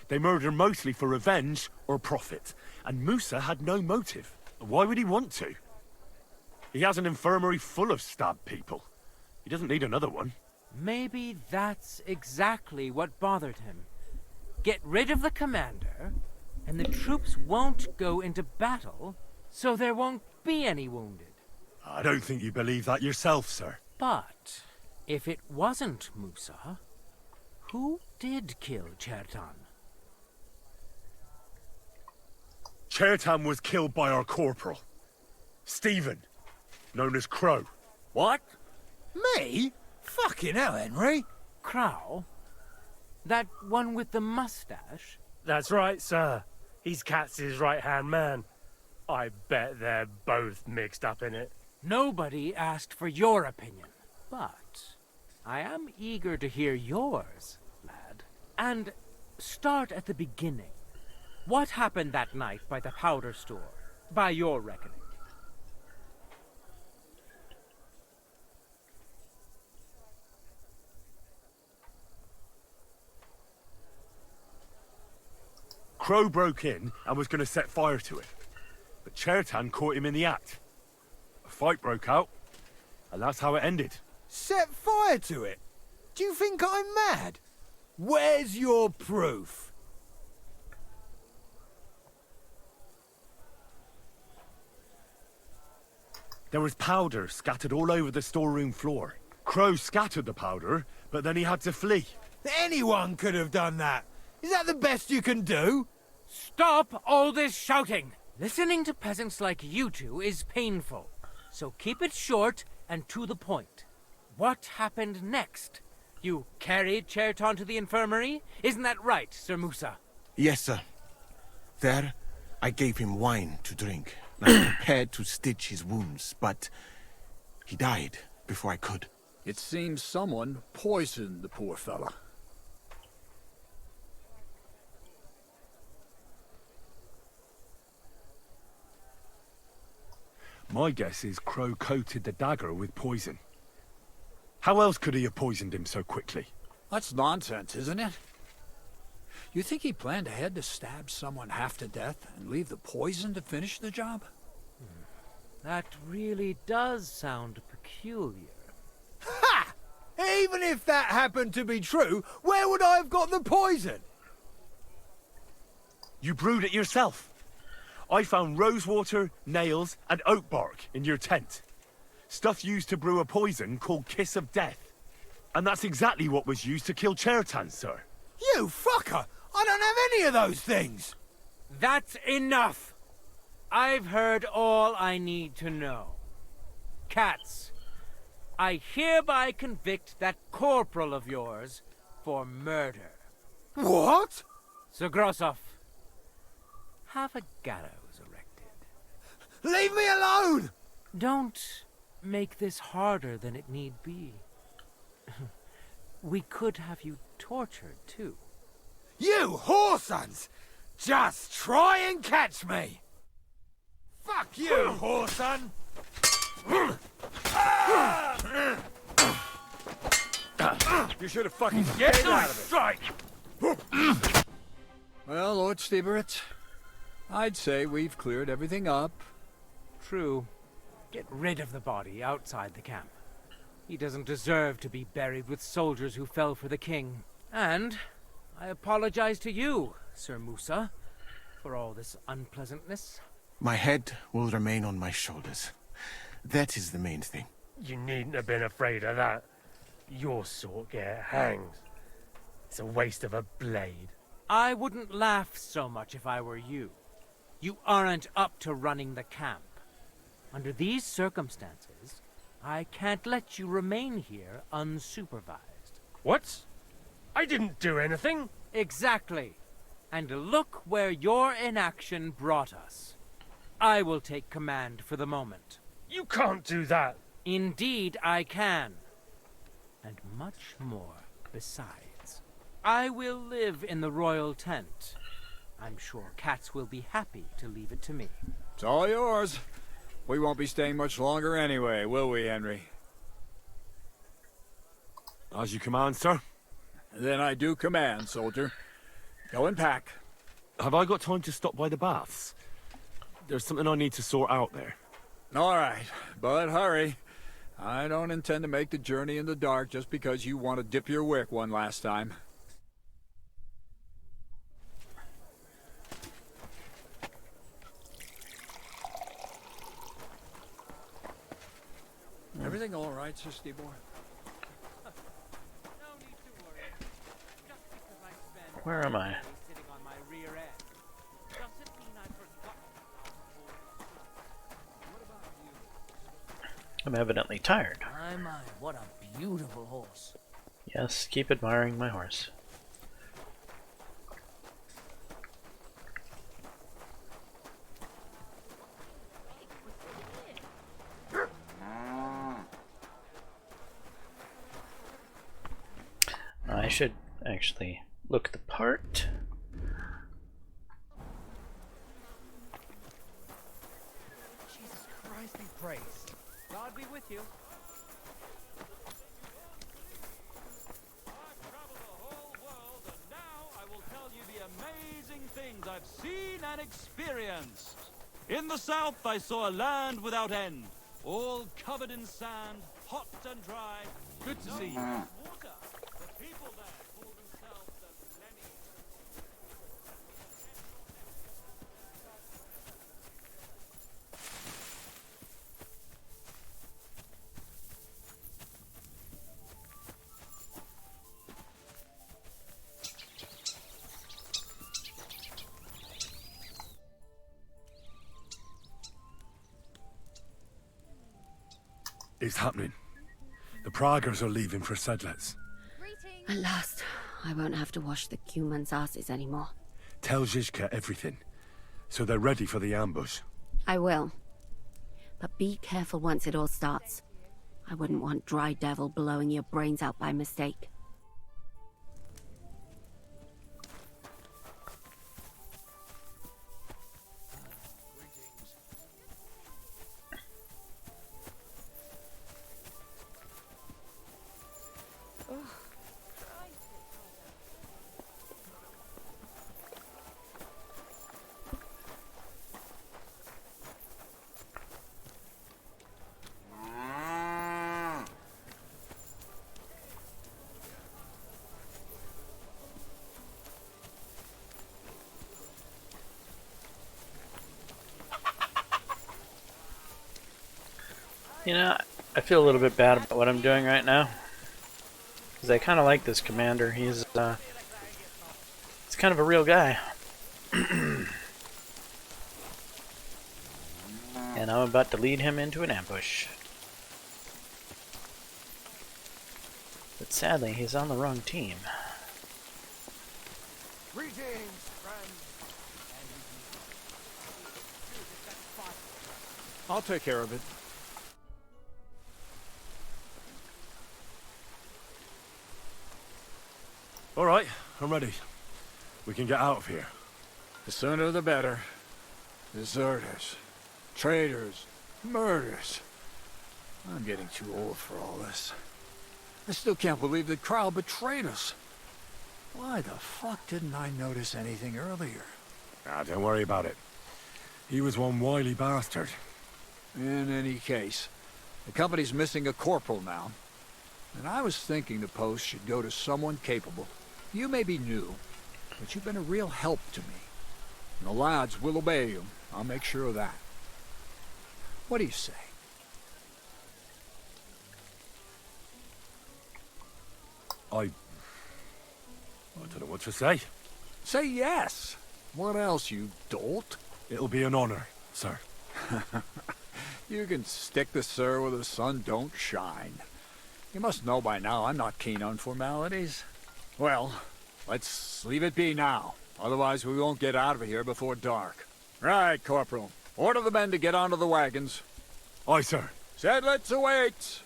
They murder mostly for revenge or profit, and Musa had no motive. Why would he want to? He has an infirmary full of stabbed people. He doesn't need another one. Maybe that's exactly what bothered him. Get rid of the commander, and the troops won't go into battle, so there won't be any wounded. I don't think you believe that yourself, sir. But if it wasn't Musa, who did kill Chertan? Chertan was killed by our corporal, Stephen, known as Crow. What? Me? Fucking hell, Henry. Crow? That one with the mustache? That's right, sir. He's Katz's right-hand man. I bet they're both mixed up in it. Nobody asked for your opinion, but I am eager to hear yours, lad. And start at the beginning. What happened that night by the powder store, by your reckoning? Crow broke in and was going to set fire to it, but Chertan caught him in the act. A fight broke out, and that's how it ended. Set fire to it? Do you think I'm mad? Where's your proof? There was powder scattered all over the storeroom floor. Crow scattered the powder, but then he had to flee. Anyone could have done that. Is that the best you can do? Stop all this shouting! Listening to peasants like you two is painful, so keep it short and to the point. What happened next? You carried Cherton to the infirmary? Isn't that right, Sir Musa? Yes, sir. There, I gave him wine to drink. I prepared to stitch his wounds, but he died before I could. It seems someone poisoned the poor fella. My guess is Crow coated the dagger with poison. How else could he have poisoned him so quickly? That's nonsense, isn't it? You think he planned ahead to stab someone half to death and leave the poison to finish the job? That really does sound peculiar. Ha! Even if that happened to be true, where would I have got the poison? You brewed it yourself. I found rosewater, nails, and oak bark in your tent. Stuff used to brew a poison called Kiss of Death. And that's exactly what was used to kill Chertan, sir. You fucker! I don't have any of those things! That's enough! I've heard all I need to know. Cats, I hereby convict that corporal of yours for murder. What? Sir Grossoff, have a gallows erected. Leave me alone! Don't make this harder than it need be. We could have you tortured, too. You whoresons! Just try and catch me! Fuck you, whoreson! You should have fucking Get stayed my out of it. strike! Well, Lord Stieberitz, I'd say we've cleared everything up. True. Get rid of the body outside the camp. He doesn't deserve to be buried with soldiers who fell for the king. And I apologize to you, Sir Musa, for all this unpleasantness. My head will remain on my shoulders. That is the main thing. You needn't have been afraid of that. Your sort get hanged. It's a waste of a blade. I wouldn't laugh so much if I were you. You aren't up to running the camp. Under these circumstances, I can't let you remain here unsupervised. What? I didn't do anything. Exactly. And look where your inaction brought us. I will take command for the moment. You can't do that. Indeed, I can. And much more besides. I will live in the royal tent. I'm sure cats will be happy to leave it to me. It's all yours. We won't be staying much longer anyway, will we, Henry? As you command, sir. Then I do command, soldier. Go and pack. Have I got time to stop by the baths? There's something I need to sort out there. All right, but hurry. I don't intend to make the journey in the dark just because you want to dip your wick one last time. Everything all right, Sir Stibor? No need to worry. Just because I spend Where am I? sitting on my rear end doesn't mean I've forgotten I'm evidently tired. My, what a beautiful horse. Yes, keep admiring my horse. I should actually look the part. Jesus Christ be praised. God be with you. I've traveled the whole world, and now I will tell you the amazing things I've seen and experienced. In the south, I saw a land without end, all covered in sand, hot and dry. Good to see you. Water. The people there call themselves the Lenny. It's happening. The Praggers are leaving for Sedlets. At last, I won't have to wash the Cuman's asses anymore. Tell Zizka everything, so they're ready for the ambush. I will. But be careful once it all starts. I wouldn't want Dry Devil blowing your brains out by mistake. You know, I feel a little bit bad about what I'm doing right now. Because I kind of like this commander. He's kind of a real guy. And I'm about to lead him into an ambush. But sadly, he's on the wrong team. Greetings, friends. I'll take care of it. All right, I'm ready. We can get out of here. The sooner the better. Deserters, traitors, murders. I'm getting too old for all this. I still can't believe that Krau betrayed us. Why the fuck didn't I notice anything earlier? Ah, don't worry about it. He was one wily bastard. In any case, the company's missing a corporal now. And I was thinking the post should go to someone capable. You may be new, but you've been a real help to me. And the lads will obey you. I'll make sure of that. What do you say? I don't know what to say. Say yes. What else, you dolt? It'll be an honor, sir. You can stick the sir where the sun don't shine. You must know by now I'm not keen on formalities. Well, let's leave it be now. Otherwise we won't get out of here before dark. Right, Corporal. Order the men to get onto the wagons. Aye, sir. Sedlets awaits.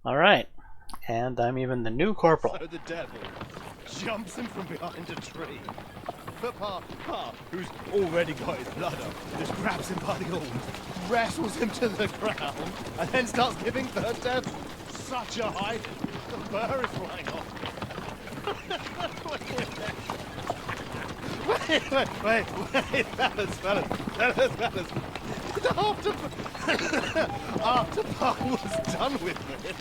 Alright. And I'm even the new corporal. So the devil jumps him from behind a tree. But Pa, who's already got his blood up, just grabs him by the horns, wrestles him to the ground, and then starts giving third death such a height, the burr is flying off. Wait, fellas. After Pa was done with it.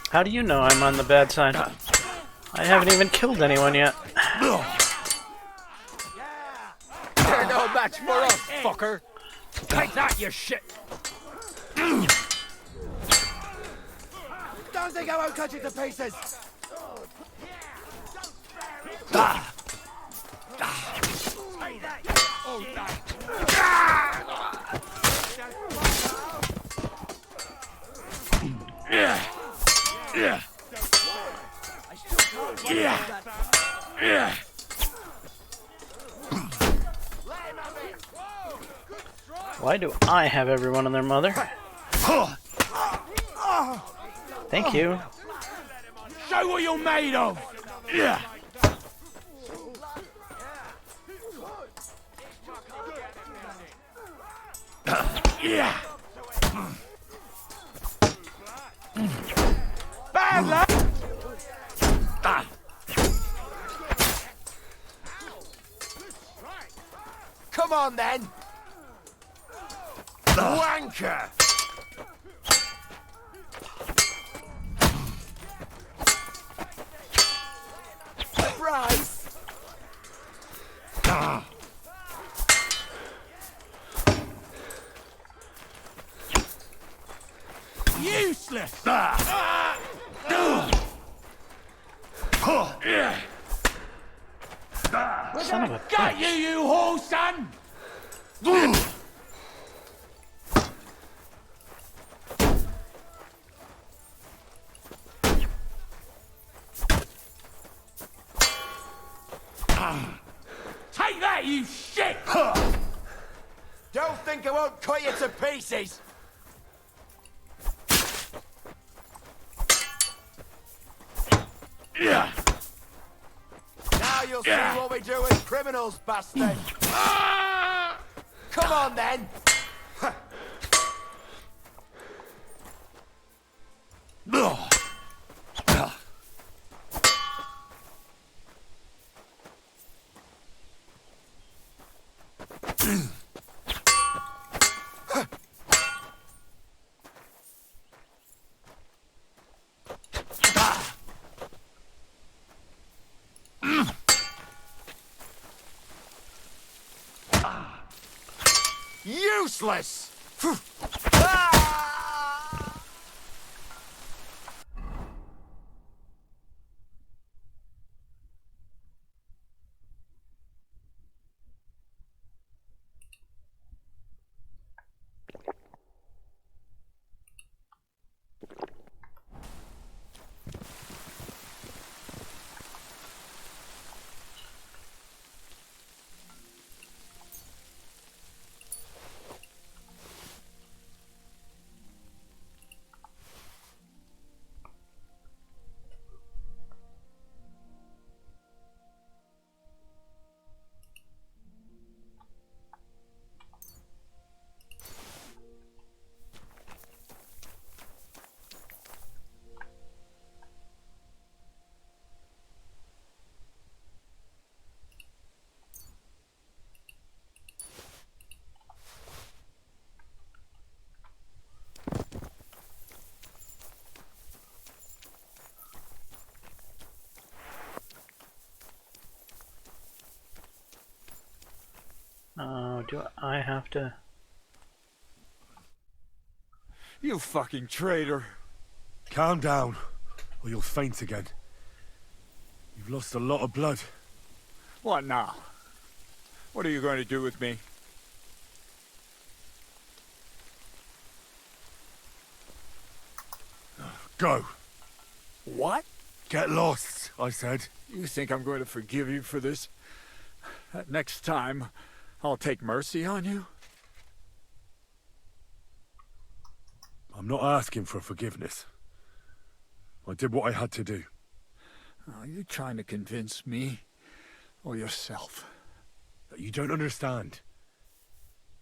How do you know I'm on the bad side? I haven't even killed anyone yet. You're no match for us, fucker. Take that, you shit! Don't think I won't cut you to pieces. Why do I have everyone and their mother? Thank you. Show what you're made of! Yeah. Yeah. Bad luck! Come on, then! Wanker! Surprise! Useless! Son of a Got bitch. you whore son! Take that, you shit! Don't think I won't cut you to pieces! Yeah. Now you'll see what we do with criminals, bastard! Come on, then! Useless! Do I have to? You fucking traitor. Calm down, or you'll faint again. You've lost a lot of blood. What now? What are you going to do with me? Go. What? Get lost, I said. You think I'm going to forgive you for this? Next time, I'll take mercy on you? I'm not asking for forgiveness. I did what I had to do. Are you trying to convince me or yourself? That you don't understand.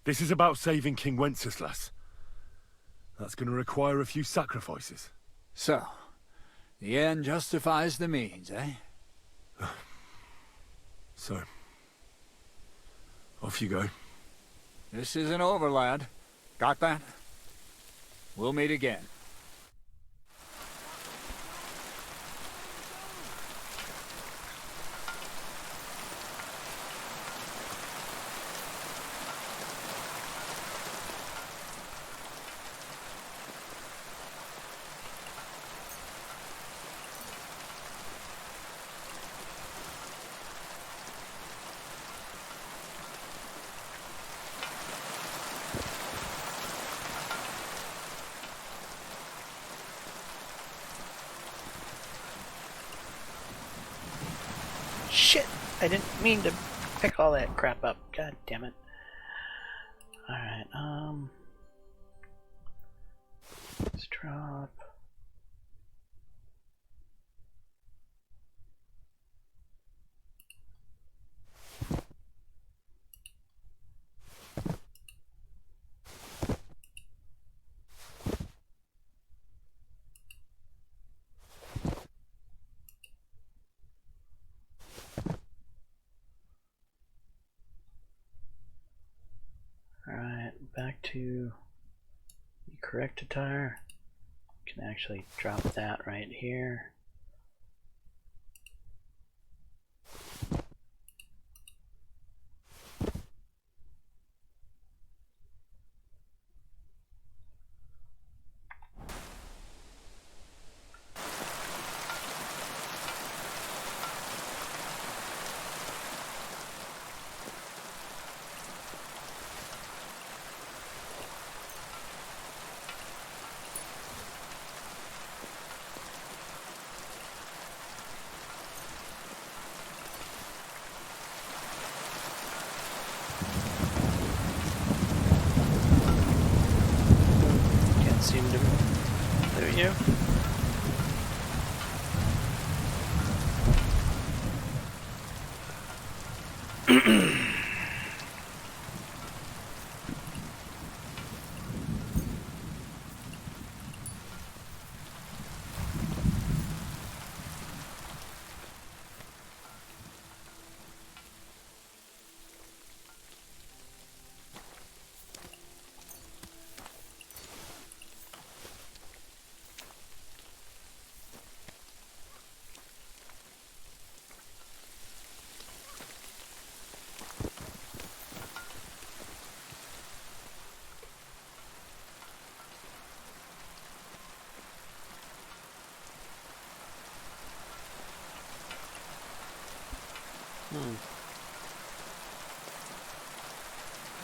This is about saving King Wenceslas. That's going to require a few sacrifices. So, the end justifies the means, eh? So, off you go. This isn't over, lad. Got that? We'll meet again. Shit! I didn't mean to pick all that crap up. God damn it. Alright, let's drop back to the correct attire. Can actually drop that right here. Seem to do you.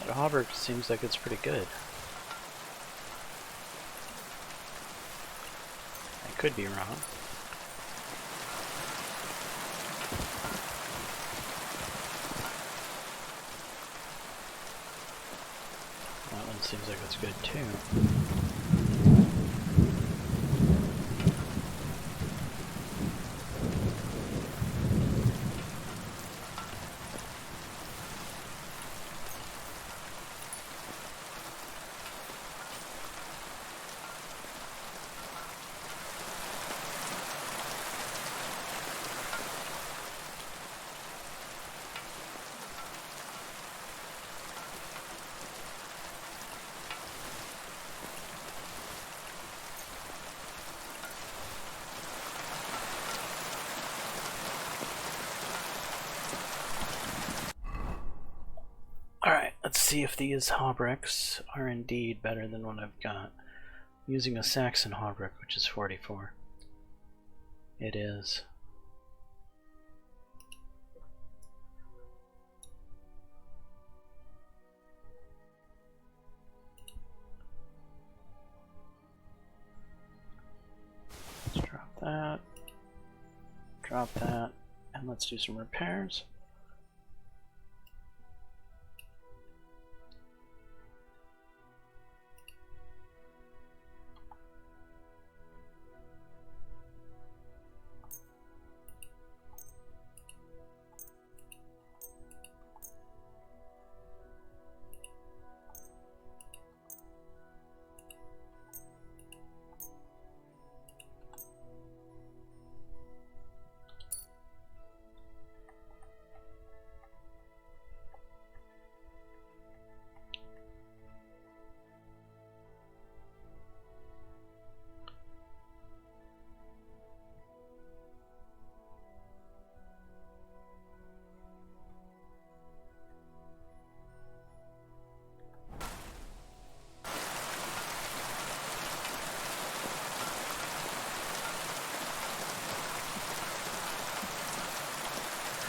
That hauberk seems like it's pretty good. I could be wrong. That one seems like it's good too. Alright, let's see if these hauberks are indeed better than what I've got. I'm using a Saxon hauberk, which is 44. It is. Let's drop that, and let's do some repairs.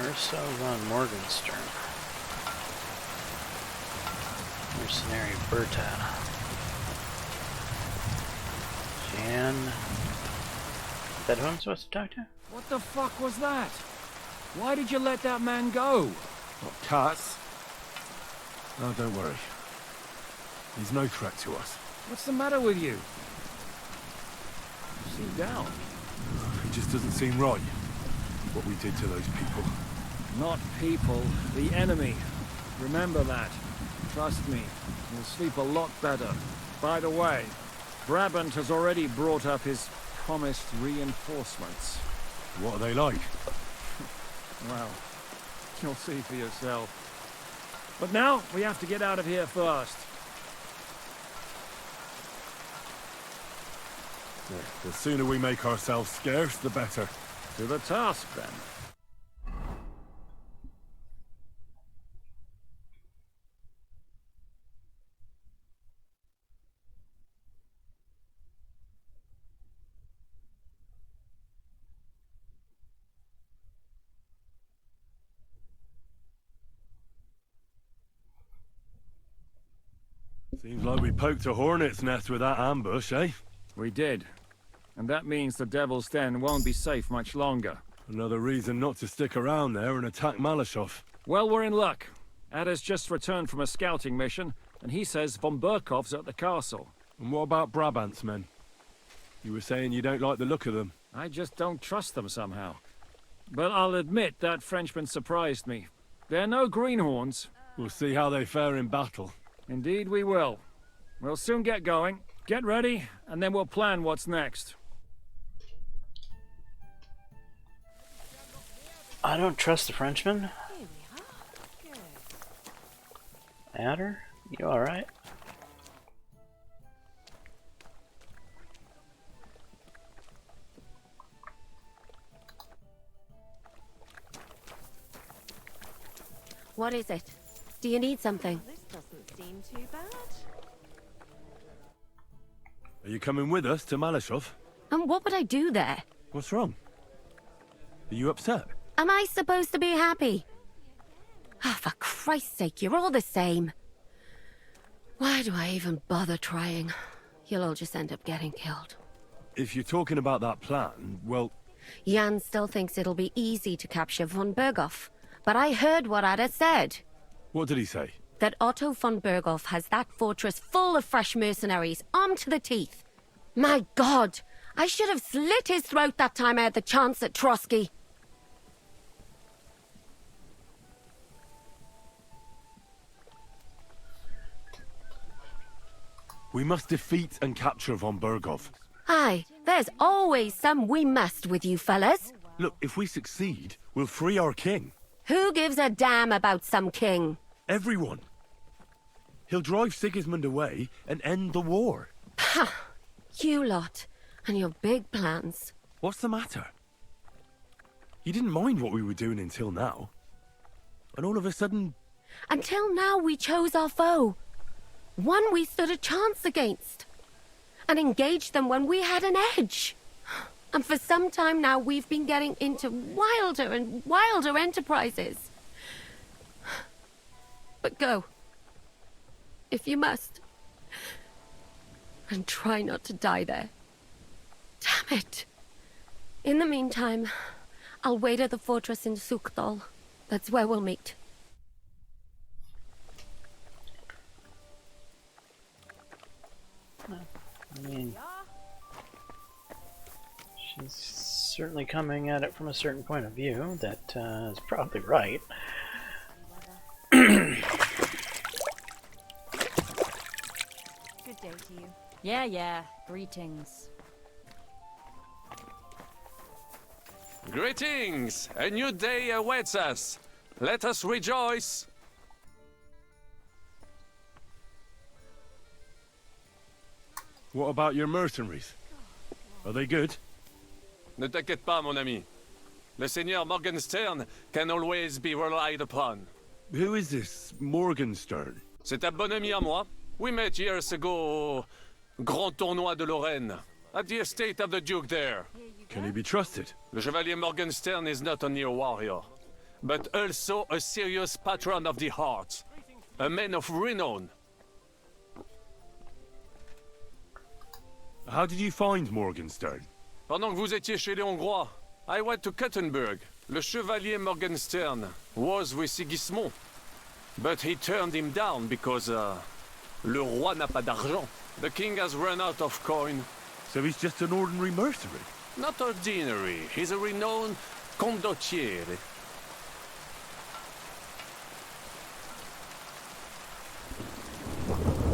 Ursa von Morgenstern. Mercenary Berta. Jan. Is that who I'm supposed to talk to? What the fuck was that? Why did you let that man go? What, cats? No, don't worry. He's no threat to us. What's the matter with you? You seem down. It just doesn't seem right, what we did to those people. Not people, the enemy. Remember that. Trust me, you'll sleep a lot better. By the way, Brabant has already brought up his promised reinforcements. What are they like? Well, you'll see for yourself. But now, we have to get out of here first. The sooner we make ourselves scarce, the better. To the task, then. Seems like we poked a hornet's nest with that ambush, eh? We did. And that means the Devil's Den won't be safe much longer. Another reason not to stick around there and attack Malashov. Well, we're in luck. Ada's just returned from a scouting mission, and he says von Burkov's at the castle. And what about Brabant's men? You were saying you don't like the look of them. I just don't trust them somehow. But I'll admit that Frenchman surprised me. They're no greenhorns. We'll see how they fare in battle. Indeed we will. We'll soon get going. Get ready, and then we'll plan what's next. I don't trust the Frenchman. Adder, you alright? What is it? Do you need something? This doesn't seem too bad. Are you coming with us to Malashov? And what would I do there? What's wrong? Are you upset? Am I supposed to be happy? Ah, for Christ's sake, you're all the same. Why do I even bother trying? You'll all just end up getting killed. If you're talking about that plan, well... Jan still thinks it'll be easy to capture von Berghoff. But I heard what Ada said. What did he say? That Otto von Berghoff has that fortress full of fresh mercenaries, armed to the teeth. My God! I should have slit his throat that time I had the chance at Trotsky. We must defeat and capture von Berghoff. Aye, there's always some we must with you fellas. Look, if we succeed, we'll free our king. Who gives a damn about some king? Everyone. He'll drive Sigismund away and end the war. Ha! You lot, and your big plans. What's the matter? You didn't mind what we were doing until now. And all of a sudden... Until now we chose our foe. One we stood a chance against. And engaged them when we had an edge. And for some time now we've been getting into wilder and wilder enterprises. But go. If you must. And try not to die there. Damn it. In the meantime, I'll wait at the fortress in Sukdal. That's where we'll meet. I mean, she's certainly coming at it from a certain point of view that is probably right. Good day to you. Yeah. Greetings. Greetings! A new day awaits us. Let us rejoice. What about your mercenaries? Are they good? Ne t'inquiète pas, mon ami. Le Seigneur Morgenstern can always be relied upon. Who is this Morgenstern? C'est un bon ami à moi. We met years ago au Grand Tournoi de Lorraine, at the estate of the Duke there. Can he be trusted? Le Chevalier Morgenstern is not only a warrior, but also a serious patron of the hearts. A man of renown. How did you find Morgenstern? Pendant que vous étiez chez les Hongrois, I went to Kuttenberg. Le Chevalier Morgenstern was with Sigismund. But he turned him down because, le roi n'a pas d'argent. The king has run out of coin. So he's just an ordinary mercenary? Not ordinary. He's a renowned condottiere.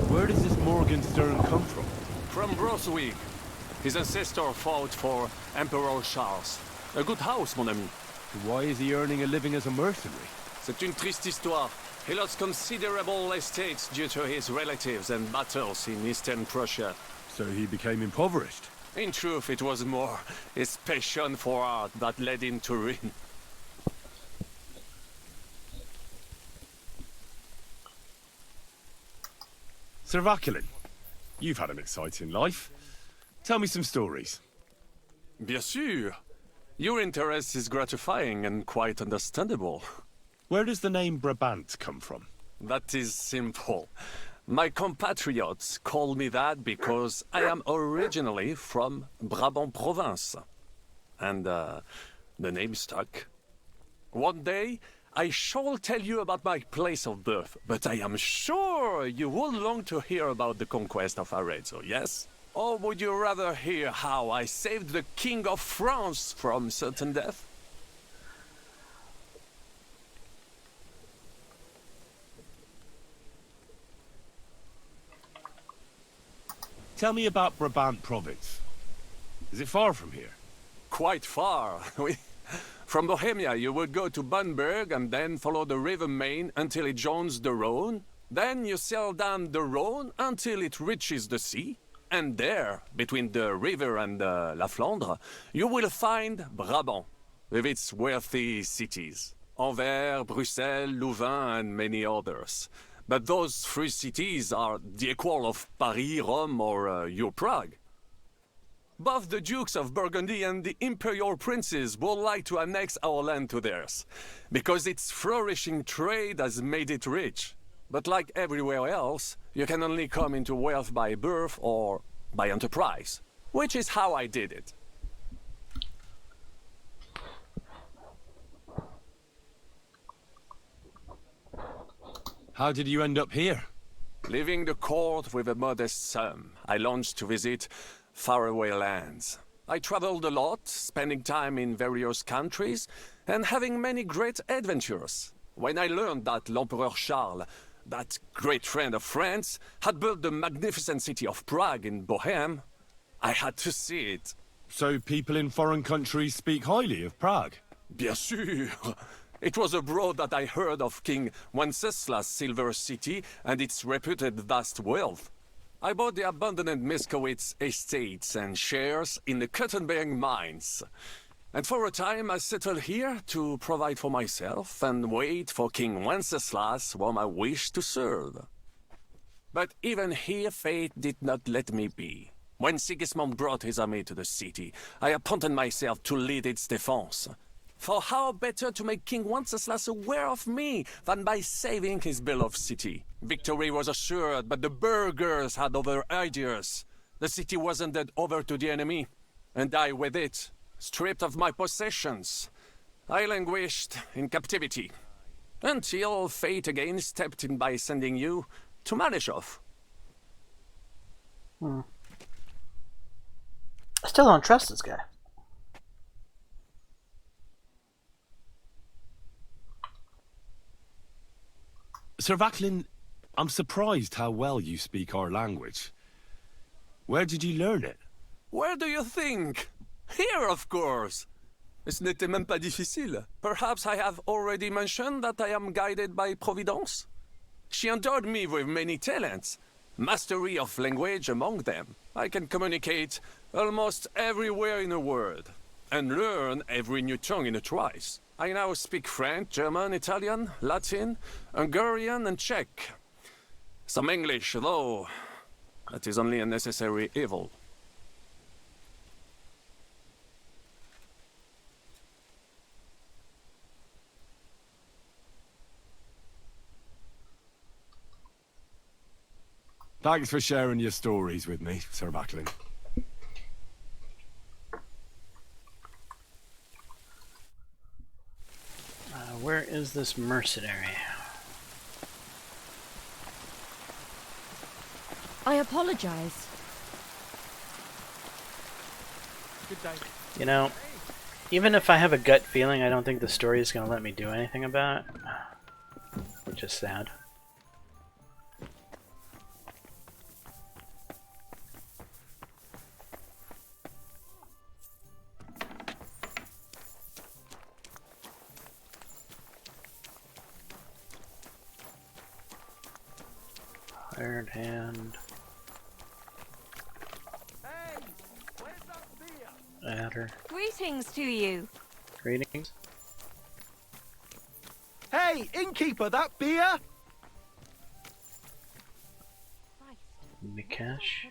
Where does this Morgenstern come from? From Brunswick. His ancestor fought for Emperor Charles. A good house, mon ami. Why is he earning a living as a mercenary? C'est une triste histoire. He lost considerable estates due to his relatives and battles in Eastern Prussia. So he became impoverished? In truth, it was more his passion for art that led him to ruin. Sir Vaculin, you've had an exciting life. Tell me some stories. Bien sûr. Your interest is gratifying and quite understandable. Where does the name Brabant come from? That is simple. My compatriots call me that because I am originally from Brabant province. And, the name stuck. One day, I shall tell you about my place of birth, but I am sure you will long to hear about the conquest of Arezzo, yes? Or would you rather hear how I saved the King of France from certain death? Tell me about Brabant province. Is it far from here? Quite far. From Bohemia, you would go to Bamberg and then follow the river Main until it joins the Rhone. Then you sail down the Rhone until it reaches the sea. And there, between the river and La Flandre, you will find Brabant, with its wealthy cities. Anvers, Bruxelles, Louvain, and many others. But those three cities are the equal of Paris, Rome, or your Prague. Both the Dukes of Burgundy and the Imperial Princes would like to annex our land to theirs, because its flourishing trade has made it rich. But like everywhere else, you can only come into wealth by birth or by enterprise, which is how I did it. How did you end up here? Leaving the court with a modest sum, I launched to visit faraway lands. I traveled a lot, spending time in various countries, and having many great adventures. When I learned that l'Empereur Charles, that great friend of France, had built the magnificent city of Prague in Bohème, I had to see it. So people in foreign countries speak highly of Prague? Bien sûr! It was abroad that I heard of King Wenceslas' Silver City and its reputed vast wealth. I bought the abandoned Miskowitz estates and shares in the Kuttenberg mines. And for a time I settled here to provide for myself and wait for King Wenceslas, whom I wished to serve. But even here fate did not let me be. When Sigismund brought his army to the city, I appointed myself to lead its defense. For how better to make King Wenceslas aware of me than by saving his beloved city? Victory was assured, but the burghers had other ideas. The city was handed over to the enemy, and I with it, stripped of my possessions. I languished in captivity, until fate again stepped in by sending you to Malishov. I still don't trust this guy. Sir Vaculin, I'm surprised how well you speak our language. Where did you learn it? Where do you think? Here, of course. Ce n'était même pas difficile. Perhaps I have already mentioned that I am guided by Providence? She endowed me with many talents, mastery of language among them. I can communicate almost everywhere in a word, and learn every new tongue in a trice. I now speak French, German, Italian, Latin, Hungarian, and Czech. Some English, though that is only a necessary evil. Thanks for sharing your stories with me, Sir Vaculin. Where is this mercenary? I apologize. Good day. You know, even if I have a gut feeling, I don't think the story is going to let me do anything about it. Which is sad. Iron Hand. Hey, where's Adder. Greetings to you. Greetings. Hey, innkeeper, that beer? Mikash.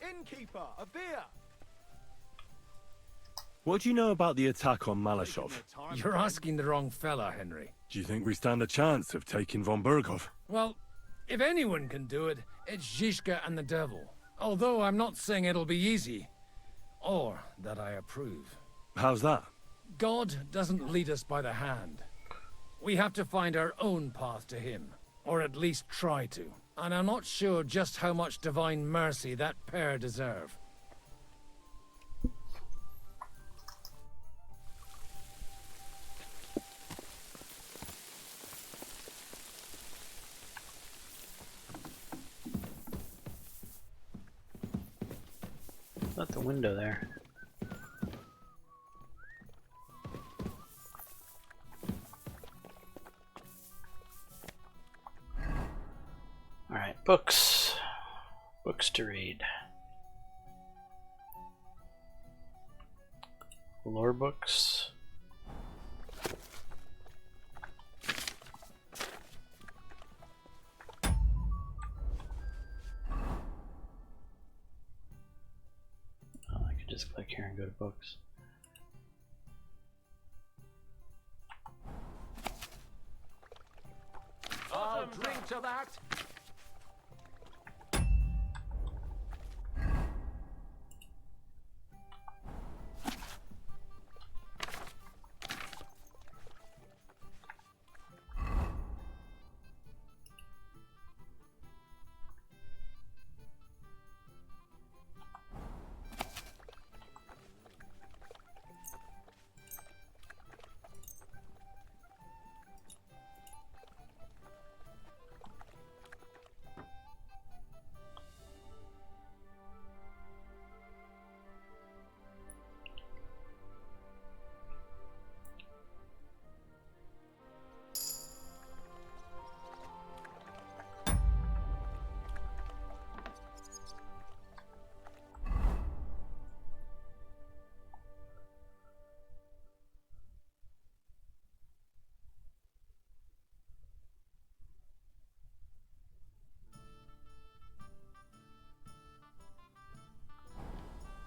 Innkeeper, a beer! What do you know about the attack on Malashov? You're asking the wrong fella, Henry. Do you think we stand a chance of taking von Berghoff? Well, if anyone can do it, it's Zizka and the devil. Although I'm not saying it'll be easy. Or that I approve. How's that? God doesn't lead us by the hand. We have to find our own path to him. Or at least try to. And I'm not sure just how much divine mercy that pair deserve. Not the window there. Alright, books. Books to read. Lore books. Just click here and go to books. I'll drink to that.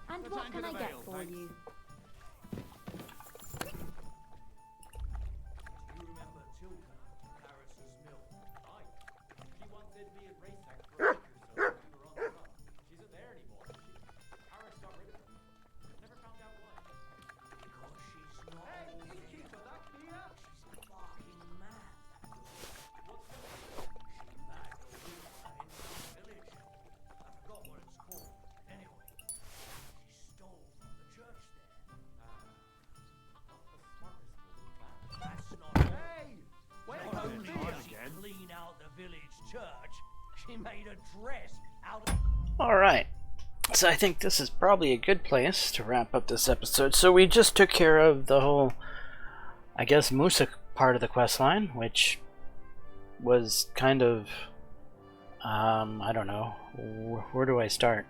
And what can I get for you? Clean out the village church. She made a dress out of... Alright, so I think this is probably a good place to wrap up this episode. So we just took care of the whole, I guess, Musa part of the quest line, which was kind of, I don't know, where do I start?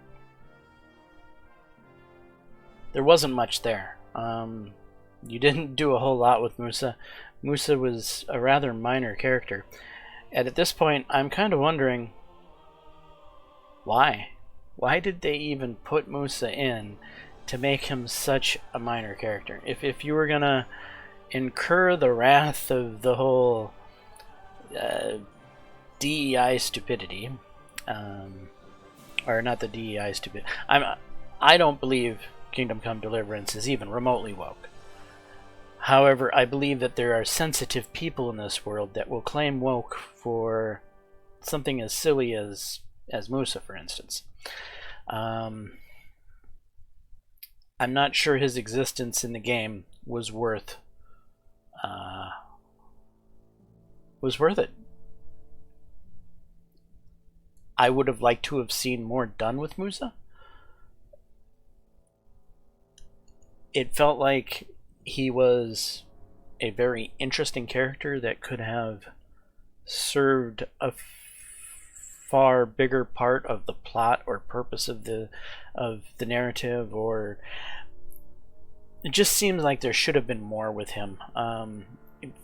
There wasn't much there. You didn't do a whole lot with Musa. Musa was a rather minor character. And at this point, I'm kind of wondering, why? Why did they even put Musa in to make him such a minor character? If you were gonna incur the wrath of the whole DEI stupidity, or not the DEI stupidity, I don't believe Kingdom Come Deliverance is even remotely woke. However, I believe that there are sensitive people in this world that will claim woke for something as silly as Musa, for instance. I'm not sure his existence in the game was worth it. I would have liked to have seen more done with Musa. It felt like he was a very interesting character that could have served a far bigger part of the plot or purpose of the narrative, or it just seems like there should have been more with him.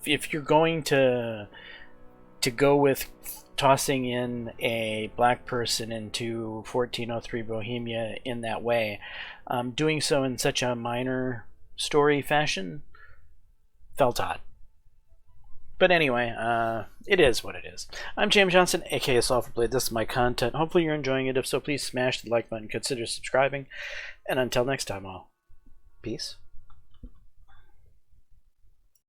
If you're going to go with tossing in a black person into 1403 Bohemia in that way, doing so in such a minor story fashion felt odd. But anyway, it is what it is. I'm James Johnson, aka Sulfurblade. This is my content. Hopefully you're enjoying it. If so, please smash the like button, consider subscribing, and until next time, all, peace.